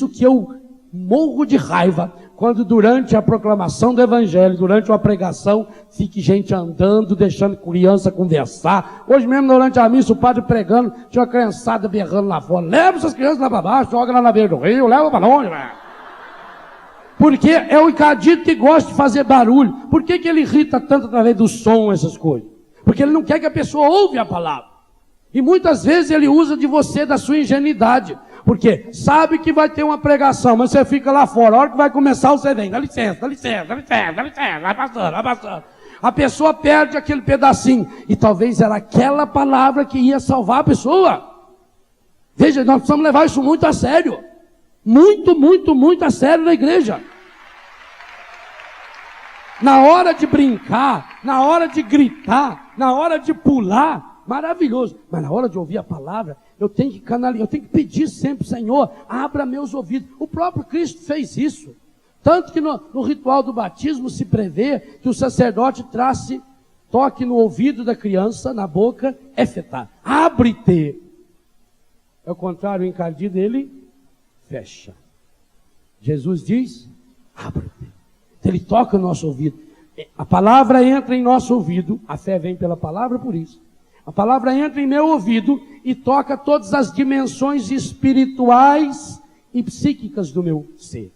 que eu morro de raiva quando durante a proclamação do Evangelho, durante uma pregação, fique gente andando, deixando criança conversar. Hoje mesmo, durante a missa, o padre pregando, tinha uma criançada berrando lá fora. Leva essas crianças lá para baixo, joga lá na beira do rio, leva para longe, velho. Porque é o Encadido que gosta de fazer barulho. Por que ele irrita tanto através do som, essas coisas? Porque ele não quer que a pessoa ouve a palavra. E muitas vezes ele usa de você, da sua ingenuidade. Porque sabe que vai ter uma pregação, mas você fica lá fora. A hora que vai começar, você vem. Dá licença, dá licença, dá licença, dá licença. Vai passando, vai passando. A pessoa perde aquele pedacinho. E talvez era aquela palavra que ia salvar a pessoa. Veja, nós precisamos levar isso muito a sério. Muito, muito, muito a sério na igreja. Na hora de brincar, na hora de gritar, na hora de pular, maravilhoso. Mas na hora de ouvir a palavra, eu tenho que canalizar, eu tenho que pedir sempre, Senhor, abra meus ouvidos. O próprio Cristo fez isso. Tanto que no ritual do batismo se prevê que o sacerdote toque no ouvido da criança, na boca, efetá. Abre-te. É o contrário, o encardido, ele fecha. Jesus diz, abre-te. Ele toca o nosso ouvido. A palavra entra em nosso ouvido, a fé vem pela palavra, por isso. A palavra entra em meu ouvido e toca todas as dimensões espirituais e psíquicas do meu ser.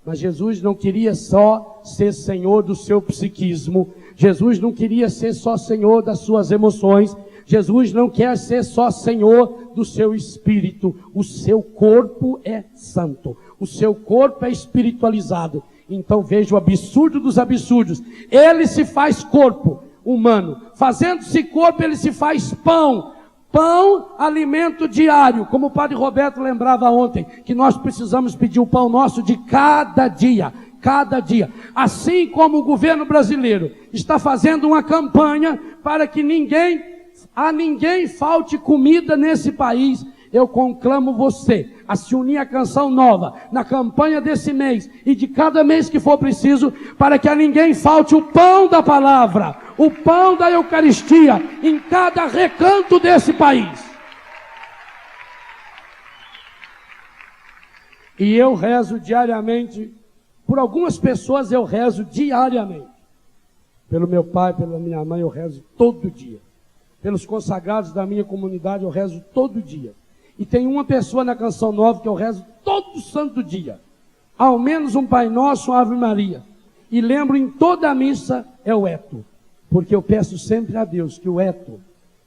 Mas Jesus não queria só ser senhor do seu psiquismo. Jesus não queria ser só senhor das suas emoções. Jesus não quer ser só senhor do seu espírito. O seu corpo é santo. O seu corpo é espiritualizado. Então veja o absurdo dos absurdos. Ele se faz corpo humano. Fazendo-se corpo, ele se faz pão. Pão, alimento diário. Como o padre Roberto lembrava ontem, que nós precisamos pedir o pão nosso de cada dia. Cada dia. Assim como o governo brasileiro está fazendo uma campanha para que a ninguém falte comida nesse país, eu conclamo você a se unir à Canção Nova na campanha desse mês e de cada mês que for preciso, para que a ninguém falte o pão da palavra, o pão da Eucaristia em cada recanto desse país. E eu rezo diariamente, por algumas pessoas eu rezo diariamente. Pelo meu pai, pela minha mãe eu rezo todo dia. Pelos consagrados da minha comunidade eu rezo todo dia. E tem uma pessoa na Canção Nova que eu rezo todo santo dia. Ao menos um Pai Nosso, uma Ave Maria. E lembro em toda a missa é o Eto. Porque eu peço sempre a Deus que o Eto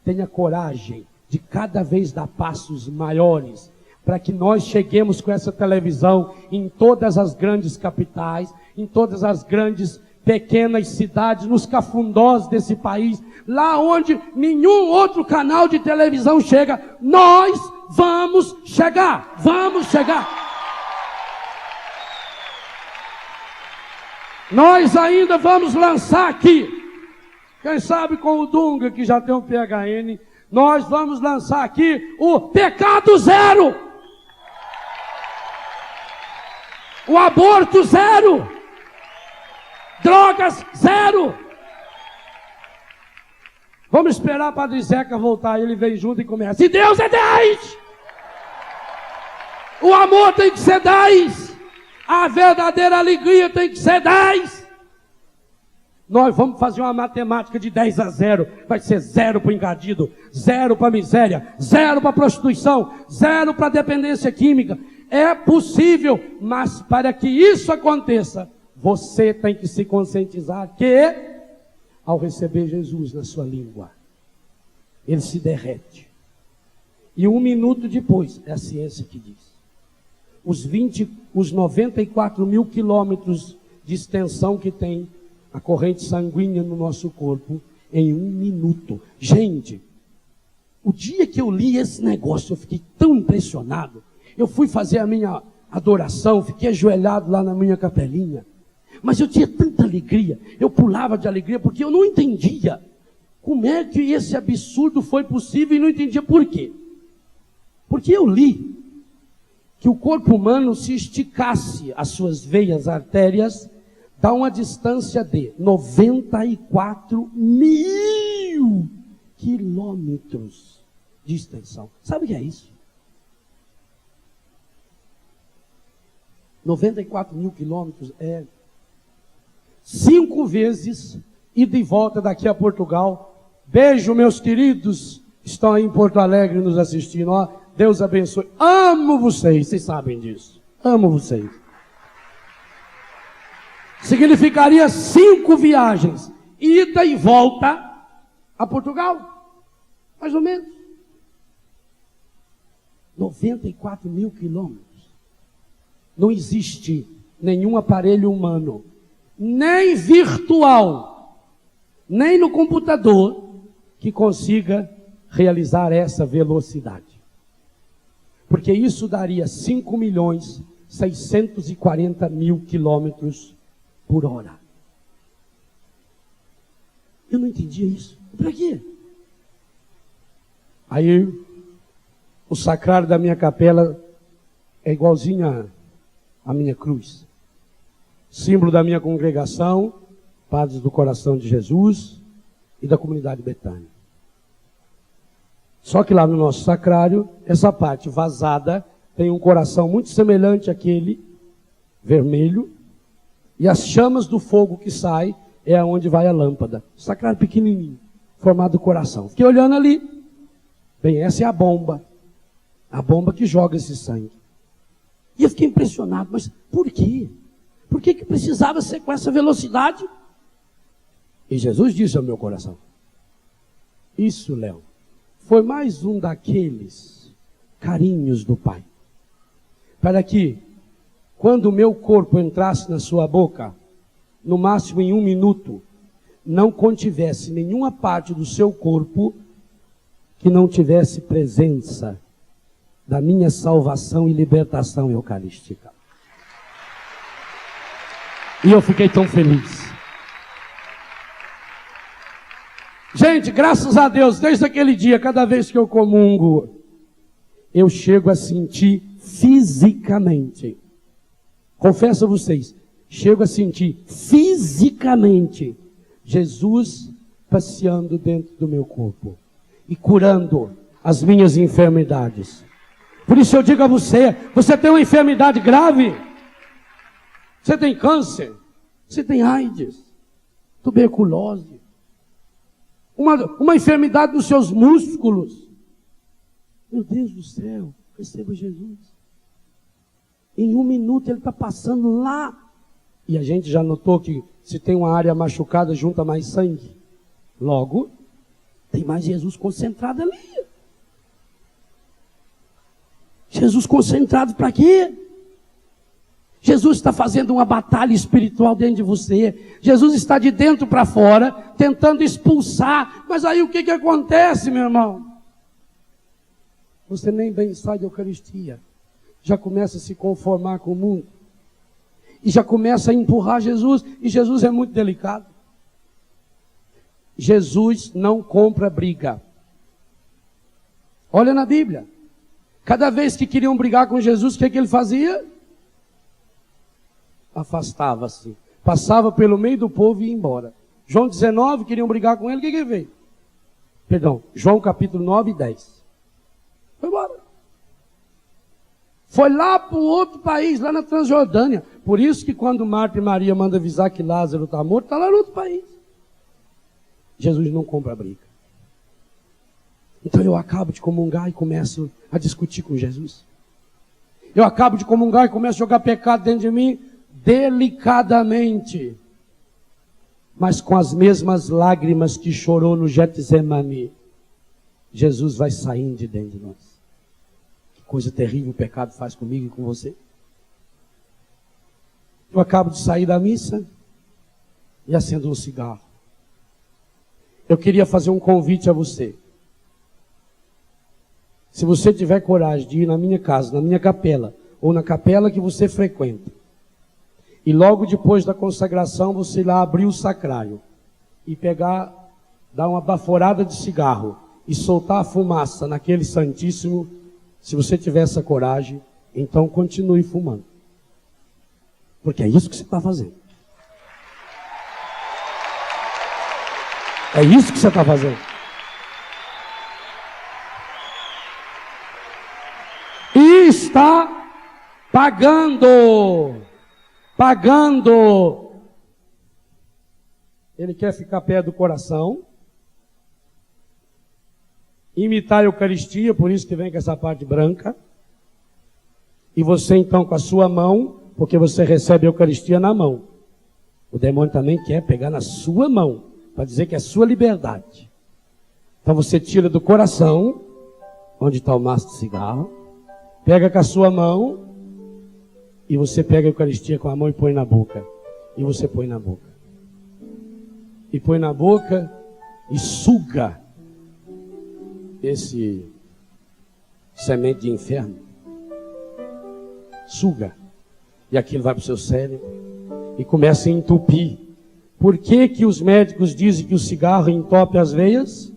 tenha coragem de cada vez dar passos maiores, para que nós cheguemos com essa televisão em todas as grandes capitais, em todas as grandes pequenas cidades, nos cafundós desse país, lá onde nenhum outro canal de televisão chega, nós vamos chegar, vamos chegar. Nós ainda vamos lançar aqui, quem sabe com o Dunga, que já tem um PHN, nós vamos lançar aqui o Pecado Zero, o aborto zero, drogas zero. Vamos esperar a Padre Zeca voltar, ele vem junto e começa. E Deus é 10! O amor tem que ser 10! A verdadeira alegria tem que ser 10! Nós vamos fazer uma matemática de 10 a 0. Vai ser 0 para o encardido, 0 para a miséria, 0 para a prostituição, 0 para a dependência química. É possível, mas para que isso aconteça, você tem que se conscientizar que, ao receber Jesus na sua língua, ele se derrete. E 1 minuto depois, é a ciência que diz, os 94 mil quilômetros de extensão que tem a corrente sanguínea no nosso corpo, em 1 minuto. Gente, o dia que eu li esse negócio, eu fiquei tão impressionado. Eu fui fazer a minha adoração, fiquei ajoelhado lá na minha capelinha. Mas eu tinha tanta alegria, eu pulava de alegria, porque eu não entendia como é que esse absurdo foi possível e não entendia por quê. Porque eu li que o corpo humano, se esticasse as suas veias, artérias, dá uma distância de 94 mil quilômetros de extensão. Sabe o que é isso? 94 mil quilômetros é 5 vezes ida e volta daqui a Portugal. Beijo, meus queridos que estão aí em Porto Alegre nos assistindo. Ó, Deus abençoe. Amo vocês, vocês sabem disso. Amo vocês. Significaria 5 viagens, ida e volta a Portugal. Mais ou menos. 94 mil quilômetros. Não existe nenhum aparelho humano, nem virtual, nem no computador, que consiga realizar essa velocidade. Porque isso daria 5.640.000 quilômetros por hora. Eu não entendia isso. Para quê? Aí, o sacrário da minha capela é igualzinho a minha cruz. Símbolo da minha congregação, Padres do Coração de Jesus e da comunidade Betânia. Só que lá no nosso sacrário, essa parte vazada tem um coração muito semelhante àquele vermelho, e as chamas do fogo que sai é aonde vai a lâmpada. Sacrário pequenininho, formado do coração. Fiquei olhando ali. Bem, essa é a bomba que joga esse sangue. E eu fiquei impressionado, mas por quê? Por que precisava ser com essa velocidade? E Jesus disse ao meu coração: isso, Léo, foi mais um daqueles carinhos do Pai, para que, quando o meu corpo entrasse na sua boca, no máximo em 1 minuto, não contivesse nenhuma parte do seu corpo que não tivesse presença da minha salvação e libertação eucarística. E eu fiquei tão feliz. Gente, graças a Deus, desde aquele dia, cada vez que eu comungo, eu chego a sentir fisicamente. Confesso a vocês, chego a sentir fisicamente Jesus passeando dentro do meu corpo e curando as minhas enfermidades. Por isso eu digo a você, você tem uma enfermidade grave? Você tem câncer? Você tem AIDS? Tuberculose? Uma enfermidade nos seus músculos? Meu Deus do céu, Receba Jesus. Em 1 minuto ele está passando lá. E a gente já notou que se tem uma área machucada, junta mais sangue. Logo, tem mais Jesus concentrado ali. Jesus concentrado para quê? Jesus está fazendo uma batalha espiritual dentro de você. Jesus está de dentro para fora, tentando expulsar. Mas aí o que acontece, meu irmão? Você nem bem sai da Eucaristia. Já começa a se conformar com o mundo. E já começa a empurrar Jesus. E Jesus é muito delicado. Jesus não compra briga. Olha na Bíblia. Cada vez que queriam brigar com Jesus, o que ele fazia? Afastava-se. Passava pelo meio do povo e ia embora. João 19, queriam brigar com ele, o que ele fez? Perdão, João capítulo 9 e 10. Foi embora. Foi lá para um outro país, lá na Transjordânia. Por isso que quando Marta e Maria mandam avisar que Lázaro está morto, está lá no outro país. Jesus não compra briga. Então eu acabo de comungar e começo a discutir com Jesus. Eu acabo de comungar e começo a jogar pecado dentro de mim, delicadamente. Mas com as mesmas lágrimas que chorou no Getsemane, Jesus vai saindo de dentro de nós. Que coisa terrível o pecado faz comigo e com você. Eu acabo de sair da missa e acendo um cigarro. Eu queria fazer um convite a você. Se você tiver coragem de ir na minha casa, na minha capela, ou na capela que você frequenta, e logo depois da consagração você ir lá abrir o sacrário, e pegar, dar uma baforada de cigarro, e soltar a fumaça naquele santíssimo, se você tiver essa coragem, então continue fumando. Porque é isso que você está fazendo. É isso que você está fazendo. E está pagando. Ele quer ficar perto do coração. Imitar a Eucaristia, por isso que vem com essa parte branca. E você então com a sua mão, porque você recebe a Eucaristia na mão. O demônio também quer pegar na sua mão, para dizer que é sua liberdade. Então você tira do coração, onde está o maço de cigarro, pega com a sua mão, e você pega a Eucaristia com a mão e põe na boca. E você põe na boca. E põe na boca e suga esse semente de inferno. Suga. E aquilo vai para o seu cérebro e começa a entupir. Por que que os médicos dizem que o cigarro entope as veias?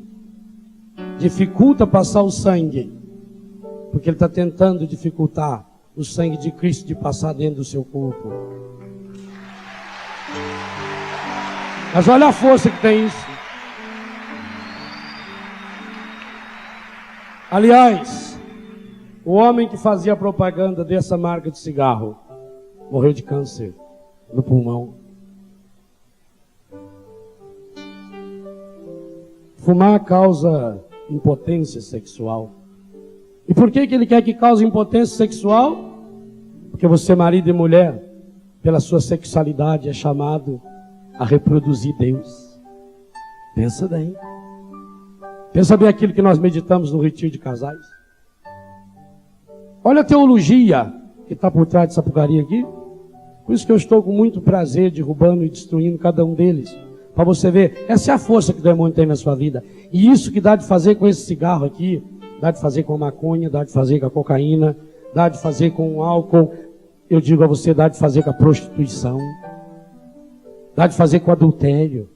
Dificulta passar o sangue. Porque ele está tentando dificultar o sangue de Cristo de passar dentro do seu corpo. Mas olha a força que tem isso. Aliás, o homem que fazia propaganda dessa marca de cigarro morreu de câncer no pulmão. Fumar causa impotência sexual. E por que ele quer que cause impotência sexual? Porque você, marido e mulher, pela sua sexualidade, é chamado a reproduzir Deus. Pensa bem. Pensa bem aquilo que nós meditamos no retiro de casais. Olha a teologia que está por trás dessa porcaria aqui. Por isso que eu estou com muito prazer derrubando e destruindo cada um deles. Para você ver, essa é a força que o demônio tem na sua vida. E isso que dá de fazer com esse cigarro aqui, dá de fazer com a maconha, dá de fazer com a cocaína, dá de fazer com o álcool. Eu digo a você, dá de fazer com a prostituição. Dá de fazer com o adultério.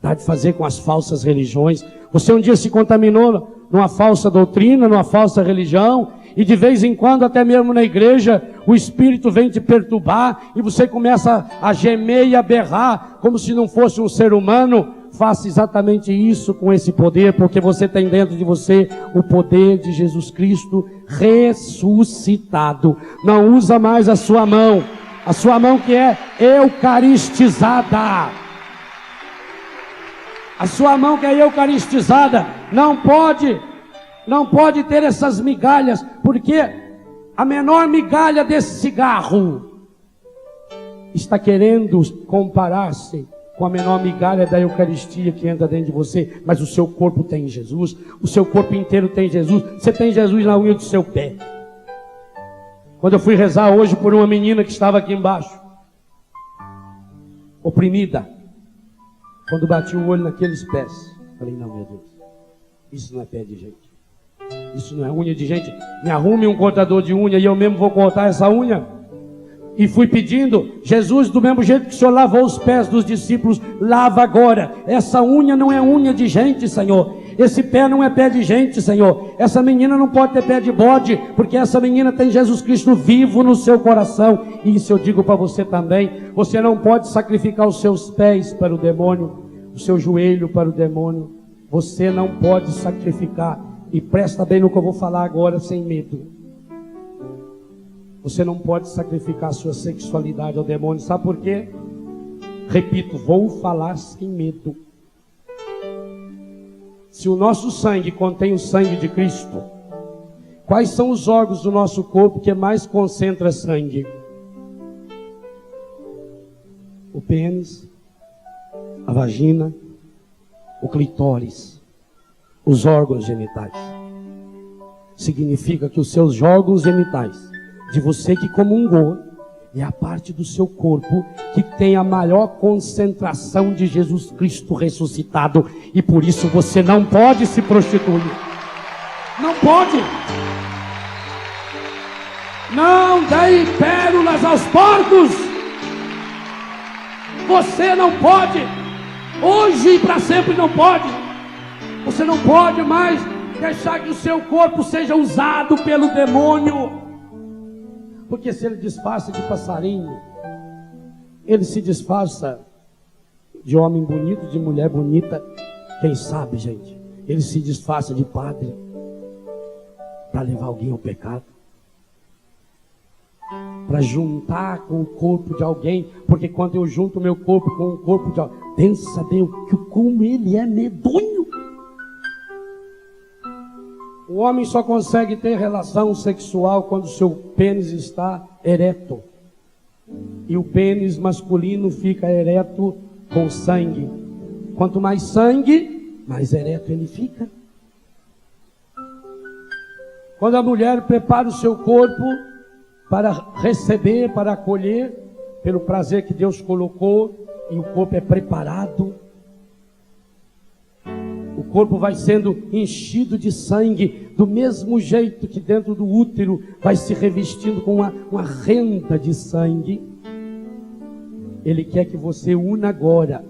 Dá de fazer com as falsas religiões. Você um dia se contaminou numa falsa doutrina, numa falsa religião, e de vez em quando, até mesmo na igreja, o Espírito vem te perturbar, e você começa a gemer e a berrar, como se não fosse um ser humano. Faça exatamente isso com esse poder, porque você tem dentro de você o poder de Jesus Cristo ressuscitado. Não usa mais a sua mão que é eucaristizada. A sua mão que é eucaristizada não pode Não pode ter essas migalhas, porque a menor migalha desse cigarro está querendo comparar-se com a menor migalha da Eucaristia que entra dentro de você. Mas o seu corpo tem Jesus, o seu corpo inteiro tem Jesus. Você tem Jesus na unha do seu pé. Quando eu fui rezar hoje por uma menina que estava aqui embaixo, oprimida, quando bati o olho naqueles pés, falei, não, meu Deus, isso não é pé de gente, isso não é unha de gente. Me arrume um cortador de unha e eu mesmo vou cortar essa unha. E fui pedindo, Jesus, do mesmo jeito que o Senhor lavou os pés dos discípulos, lava agora. Essa unha não é unha de gente, Senhor. Esse pé não é pé de gente, Senhor. Essa menina não pode ter pé de bode, porque essa menina tem Jesus Cristo vivo no seu coração. E isso eu digo para você também. Você não pode sacrificar os seus pés para o demônio, o seu joelho para o demônio. Você não pode sacrificar. E presta bem no que eu vou falar agora, sem medo. Você não pode sacrificar a sua sexualidade ao demônio. Sabe por quê? Repito, vou falar sem medo. Se o nosso sangue contém o sangue de Cristo, quais são os órgãos do nosso corpo que mais concentra sangue? O pênis, a vagina, o clitóris, os órgãos genitais. Significa que os seus órgãos genitais, de você que comungou, é a parte do seu corpo que tem a maior concentração de Jesus Cristo ressuscitado. E por isso você não pode se prostituir. Não pode. Não dê pérolas aos porcos. Você não pode. Hoje e para sempre não pode. Você não pode mais deixar que o seu corpo seja usado pelo demônio. Porque se ele disfarça de passarinho, ele se disfarça de homem bonito, de mulher bonita. Quem sabe, gente, ele se disfarça de padre para levar alguém ao pecado, para juntar com o corpo de alguém. Porque quando eu junto o meu corpo com o corpo de alguém, pensa bem como ele é medonho. O homem só consegue ter relação sexual quando o seu pênis está ereto. E o pênis masculino fica ereto com sangue. Quanto mais sangue, mais ereto ele fica. Quando a mulher prepara o seu corpo para receber, para acolher, pelo prazer que Deus colocou, e o corpo é preparado, o corpo vai sendo enchido de sangue, do mesmo jeito que dentro do útero vai se revestindo com uma renda de sangue. Ele quer que você una agora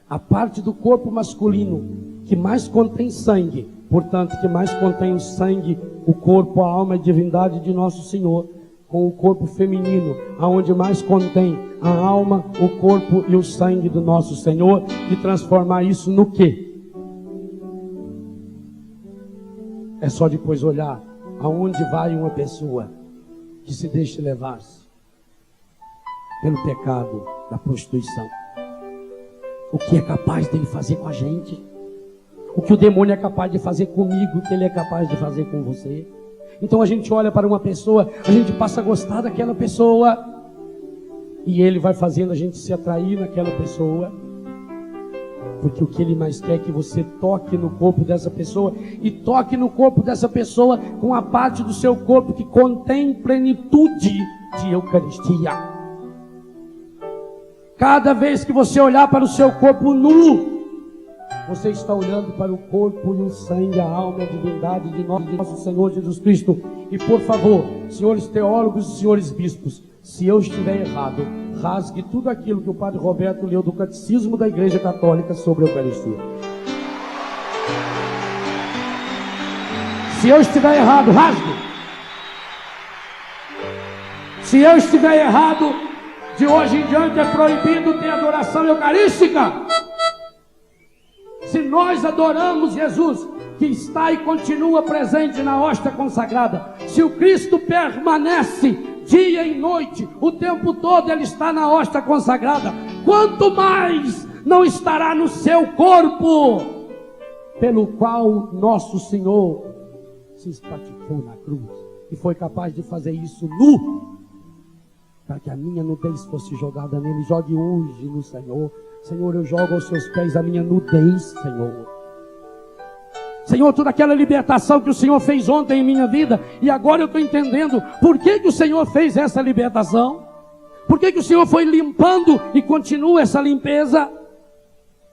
a parte do corpo masculino que mais contém sangue, portanto que mais contém o sangue, o corpo, a alma e a divindade de nosso Senhor, com o corpo feminino, aonde mais contém a alma, o corpo e o sangue do nosso Senhor, e transformar isso no quê? É só depois olhar aonde vai uma pessoa que se deixa levar-se pelo pecado da prostituição. O que é capaz dele fazer com a gente? O que o demônio é capaz de fazer comigo, o que ele é capaz de fazer com você? Então a gente olha para uma pessoa, a gente passa a gostar daquela pessoa, e ele vai fazendo a gente se atrair naquela pessoa. Porque o que ele mais quer é que você toque no corpo dessa pessoa, e toque no corpo dessa pessoa com a parte do seu corpo que contém plenitude de Eucaristia. Cada vez que você olhar para o seu corpo nu, você está olhando para o corpo e o sangue, a alma e a divindade de nosso Senhor Jesus Cristo. E por favor, senhores teólogos e senhores bispos, se eu estiver errado, rasgue tudo aquilo que o Padre Roberto leu do Catecismo da Igreja Católica sobre a Eucaristia. Se eu estiver errado, rasgue. Se eu estiver errado, de hoje em diante é proibido ter adoração eucarística. Se nós adoramos Jesus, que está e continua presente na hóstia consagrada, se o Cristo permanece dia e noite, o tempo todo ele está na hóstia consagrada, quanto mais não estará no seu corpo, pelo qual nosso Senhor se espatifou na cruz e foi capaz de fazer isso nu, para que a minha nudez fosse jogada nele. Jogue hoje no Senhor. Senhor, eu jogo aos seus pés a minha nudez, Senhor. Senhor, toda aquela libertação que o Senhor fez ontem em minha vida, e agora eu estou entendendo por que o Senhor fez essa libertação, por que o Senhor foi limpando e continua essa limpeza.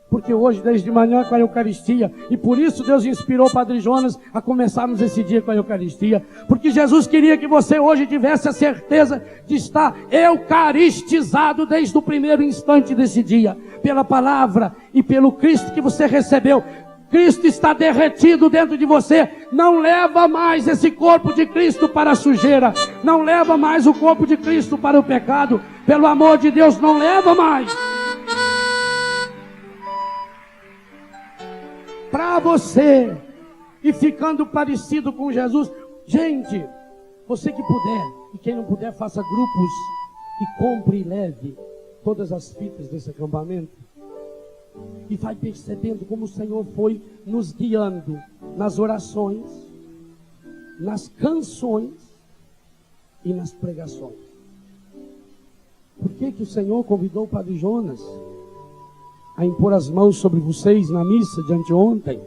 Porque hoje, desde manhã, com a Eucaristia, e por isso Deus inspirou o Padre Jonas a começarmos esse dia com a Eucaristia, porque Jesus queria que você hoje tivesse a certeza de estar eucaristizado desde o primeiro instante desse dia, pela palavra e pelo Cristo que você recebeu. Cristo está derretido dentro de você. Não leva mais esse corpo de Cristo para a sujeira, não leva mais o corpo de Cristo para o pecado, pelo amor de Deus, não leva mais. Para você e ficando parecido com Jesus. Gente, você que puder, e quem não puder, faça grupos e compre e leve todas as fitas desse acampamento, e vai percebendo como o Senhor foi nos guiando nas orações, nas canções e nas pregações. Por que o Senhor convidou o Padre Jonas a impor as mãos sobre vocês na missa de anteontem?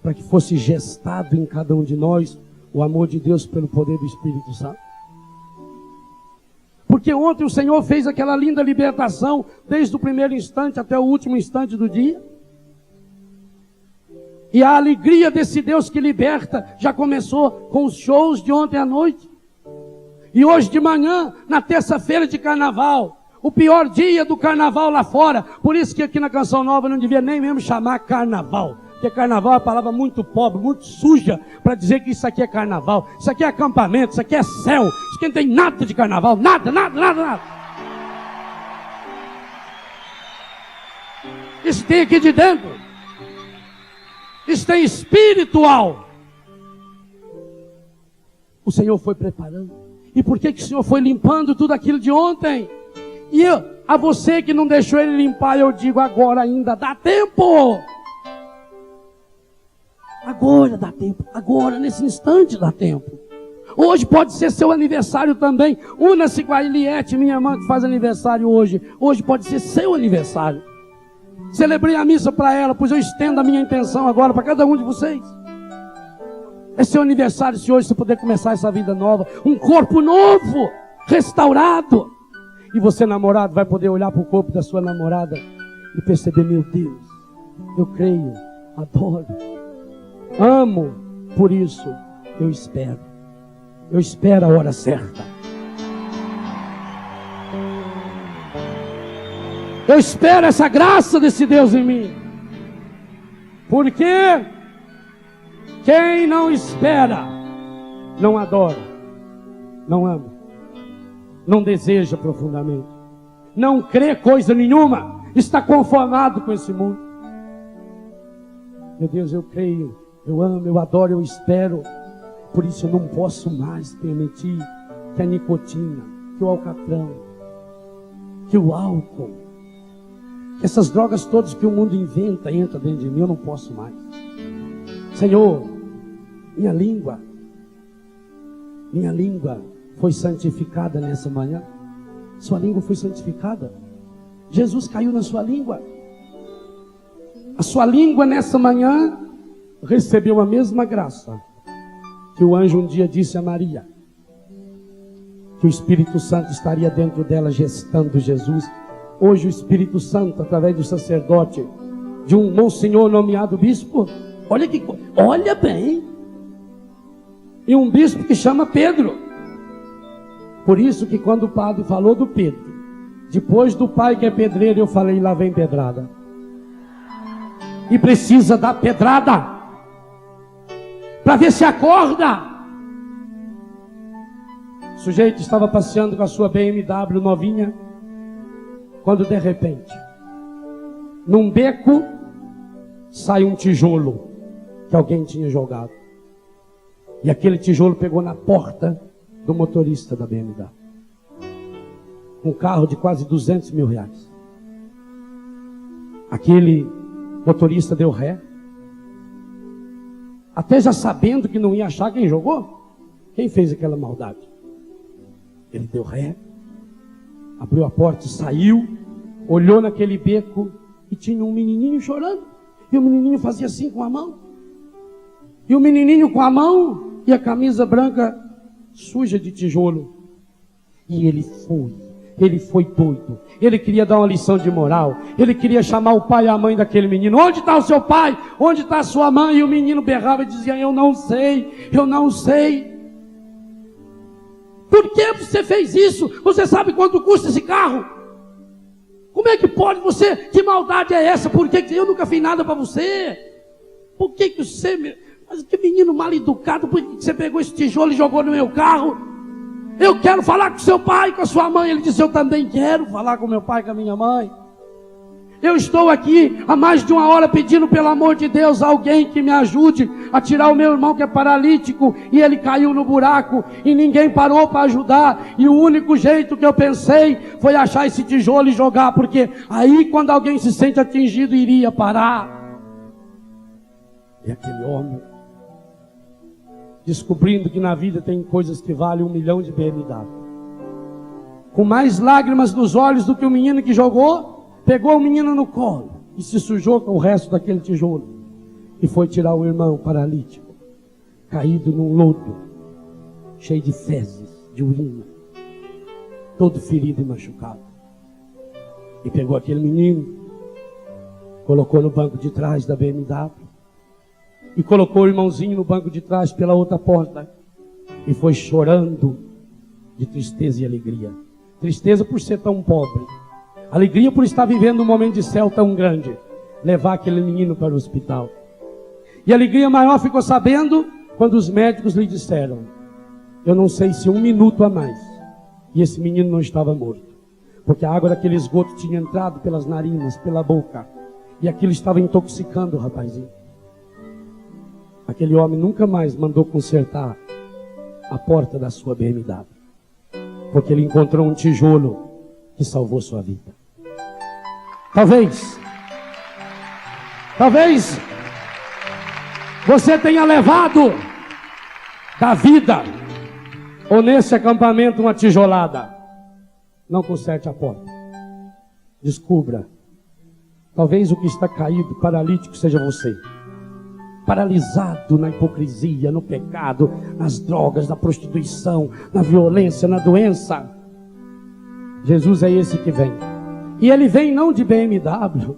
Para que fosse gestado em cada um de nós o amor de Deus pelo poder do Espírito Santo. Porque ontem o Senhor fez aquela linda libertação, desde o primeiro instante até o último instante do dia. E a alegria desse Deus que liberta já começou com os shows de ontem à noite. E hoje de manhã, na terça-feira de carnaval, o pior dia do carnaval lá fora. Por isso que aqui na Canção Nova não devia nem mesmo chamar carnaval. Porque carnaval é uma palavra muito pobre, muito suja, para dizer que isso aqui é carnaval. Isso aqui é acampamento, isso aqui é céu. Isso aqui não tem nada de carnaval, nada. Isso tem aqui de dentro. Isso tem espiritual. O Senhor foi preparando. E por que o Senhor foi limpando tudo aquilo de ontem? E a você que não deixou Ele limpar, eu digo, agora ainda dá tempo. Agora dá tempo. Agora, nesse instante, dá tempo. Hoje pode ser seu aniversário também. Una-se com a Eliette, minha irmã, que faz aniversário hoje. Hoje pode ser seu aniversário. Celebrei a missa para ela, pois eu estendo a minha intenção agora para cada um de vocês. É seu aniversário se hoje você puder começar essa vida nova. Um corpo novo, restaurado. E você, namorado, vai poder olhar para o corpo da sua namorada e perceber, meu Deus, eu creio, adoro, amo, por isso eu espero. Eu espero a hora certa. Eu espero essa graça desse Deus em mim. Porque quem não espera, não adora, não ama, não deseja profundamente, não crê coisa nenhuma, está conformado com esse mundo. Meu Deus, eu creio, eu amo, eu adoro, eu espero. Por isso eu não posso mais permitir que a nicotina, que o alcatrão, que o álcool, que essas drogas todas que o mundo inventa entram dentro de mim. Eu não posso mais. Senhor, minha língua foi santificada nessa manhã. Sua língua foi santificada. Jesus caiu na sua língua. A sua língua nessa manhã recebeu a mesma graça que o anjo um dia disse a Maria, que o Espírito Santo estaria dentro dela gestando Jesus. Hoje o Espírito Santo, através do sacerdote, de um monsenhor nomeado bispo, olha bem, e um bispo que chama Pedro. Por isso que quando o padre falou do Pedro, depois do pai que é pedreiro, eu falei, lá vem pedrada. E precisa dar pedrada para ver se acorda. O sujeito estava passeando com a sua BMW novinha, quando de repente, num beco, sai um tijolo que alguém tinha jogado. E aquele tijolo pegou na porta do motorista da BMW. Um carro de quase 200 mil reais. Aquele motorista deu ré. até já sabendo que não ia achar quem jogou, quem fez aquela maldade. Ele deu ré, abriu a porta, saiu, olhou naquele beco e tinha um menininho chorando. E o menininho fazia assim com a mão. E o menininho com a mão e a camisa branca suja de tijolo. E ele foi doido. Ele queria dar uma lição de moral. Ele queria chamar o pai e a mãe daquele menino. Onde está o seu pai? Onde está a sua mãe? E o menino berrava e dizia: eu não sei, eu não sei. Por que você fez isso? Você sabe quanto custa esse carro? Como é que pode você? Que maldade é essa? Por que eu nunca fiz nada para você? Por que você... Mas que menino mal educado, por que você pegou esse tijolo e jogou no meu carro? Eu quero falar com seu pai, com a sua mãe. Ele disse: eu também quero falar com meu pai, com a minha mãe. Eu estou aqui há mais de 1 hora pedindo, pelo amor de Deus, alguém que me ajude a tirar o meu irmão que é paralítico, e ele caiu no buraco, e ninguém parou para ajudar, e o único jeito que eu pensei foi achar esse tijolo e jogar, porque aí quando alguém se sente atingido, iria parar. E aquele homem, descobrindo que na vida tem coisas que valem 1 milhão de BMW, com mais lágrimas nos olhos do que o menino que jogou, pegou o menino no colo e se sujou com o resto daquele tijolo e foi tirar o irmão paralítico, caído num lodo, cheio de fezes, de urina, todo ferido e machucado. E pegou aquele menino, colocou no banco de trás da BMW e colocou o irmãozinho no banco de trás pela outra porta e foi chorando de tristeza e alegria. Tristeza por ser tão pobre, alegria por estar vivendo um momento de céu tão grande, levar aquele menino para o hospital. E a alegria maior ficou sabendo quando os médicos lhe disseram: eu não sei se 1 minuto a mais, e esse menino não estava morto, porque a água daquele esgoto tinha entrado pelas narinas, pela boca, e aquilo estava intoxicando o rapazinho. Aquele homem nunca mais mandou consertar a porta da sua BMW, porque ele encontrou um tijolo que salvou sua vida. Talvez você tenha levado da vida, ou nesse acampamento, uma tijolada. Não conserte a porta. Descubra. Talvez o que está caído, paralítico, seja você. Paralisado na hipocrisia, no pecado, nas drogas, na prostituição, na violência, na doença. Jesus é esse que vem. E ele vem não de BMW.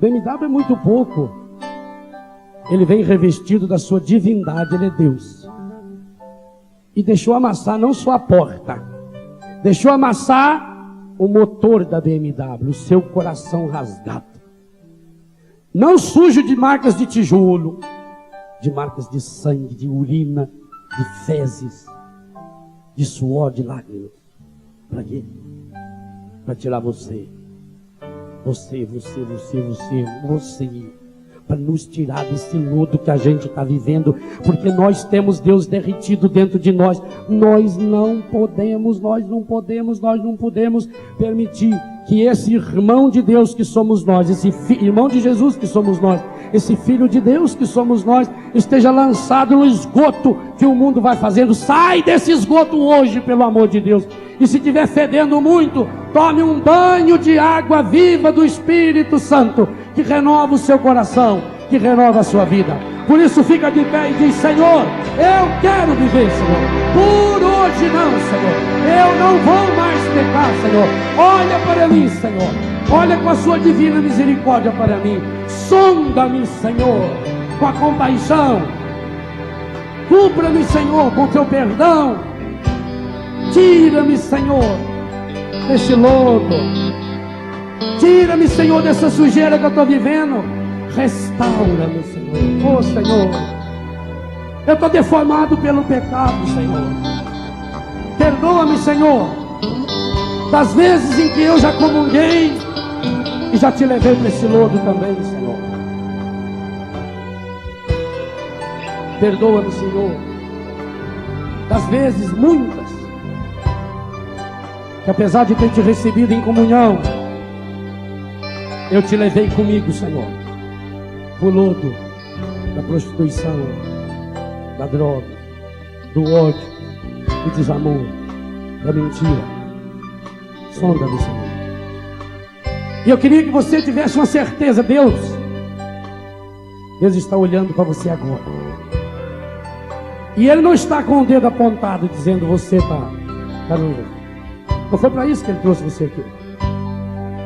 BMW é muito pouco. Ele vem revestido da sua divindade. Ele é Deus. E deixou amassar não só a porta, deixou amassar o motor da BMW, o seu coração rasgado. Não sujo de marcas de tijolo, de marcas de sangue, de urina, de fezes, de suor, de lágrimas. Para quê? Para tirar você. Para nos tirar desse lodo que a gente está vivendo, porque nós temos Deus derretido dentro de nós. Nós não podemos permitir que esse irmão de Deus que somos nós, esse irmão de Jesus que somos nós, esse filho de Deus que somos nós, esteja lançado no esgoto que o mundo vai fazendo. Sai desse esgoto hoje, pelo amor de Deus. E se estiver fedendo muito, tome um banho de água viva do Espírito Santo, que renova o seu coração, que renova a sua vida. Por isso fica de pé e diz: Senhor, eu quero viver, Senhor. Por hoje não, Senhor. Eu não vou mais pecar, Senhor. Olha para mim, Senhor. Olha com a sua divina misericórdia para mim. Sonda-me, Senhor, com a compaixão. Cubra-me, Senhor, com teu perdão. Tira-me, Senhor, desse lodo. Tira-me, Senhor, dessa sujeira que eu estou vivendo. Restaura-me, Senhor. Oh, Senhor, eu estou deformado pelo pecado, Senhor. Perdoa-me, Senhor, das vezes em que eu já comunguei e já te levei para esse lodo também, Senhor. Perdoa-me, Senhor, das vezes, muitas, que apesar de ter te recebido em comunhão, eu te levei comigo, Senhor, pro lodo, da prostituição, da droga, do ódio, do desamor, da mentira. Sonda-me, Senhor. E eu queria que você tivesse uma certeza, Deus está olhando para você agora. E Ele não está com o dedo apontado dizendo você está no erro. Não foi para isso que Ele trouxe você aqui.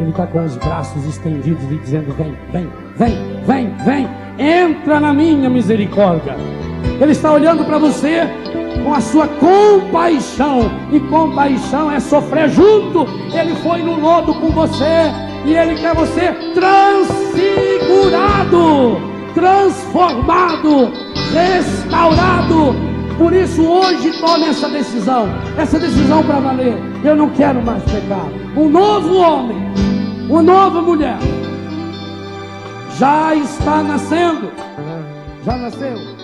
Ele está com os braços estendidos e dizendo: vem, vem, vem, vem, vem, entra na minha misericórdia. Ele está olhando para você com a sua compaixão, e compaixão é sofrer junto. Ele foi no lodo com você e Ele quer você transfigurado, transformado, restaurado. Por isso hoje tome essa decisão para valer. Eu não quero mais pecar. Um novo homem, uma nova mulher já está nascendo. Já nasceu.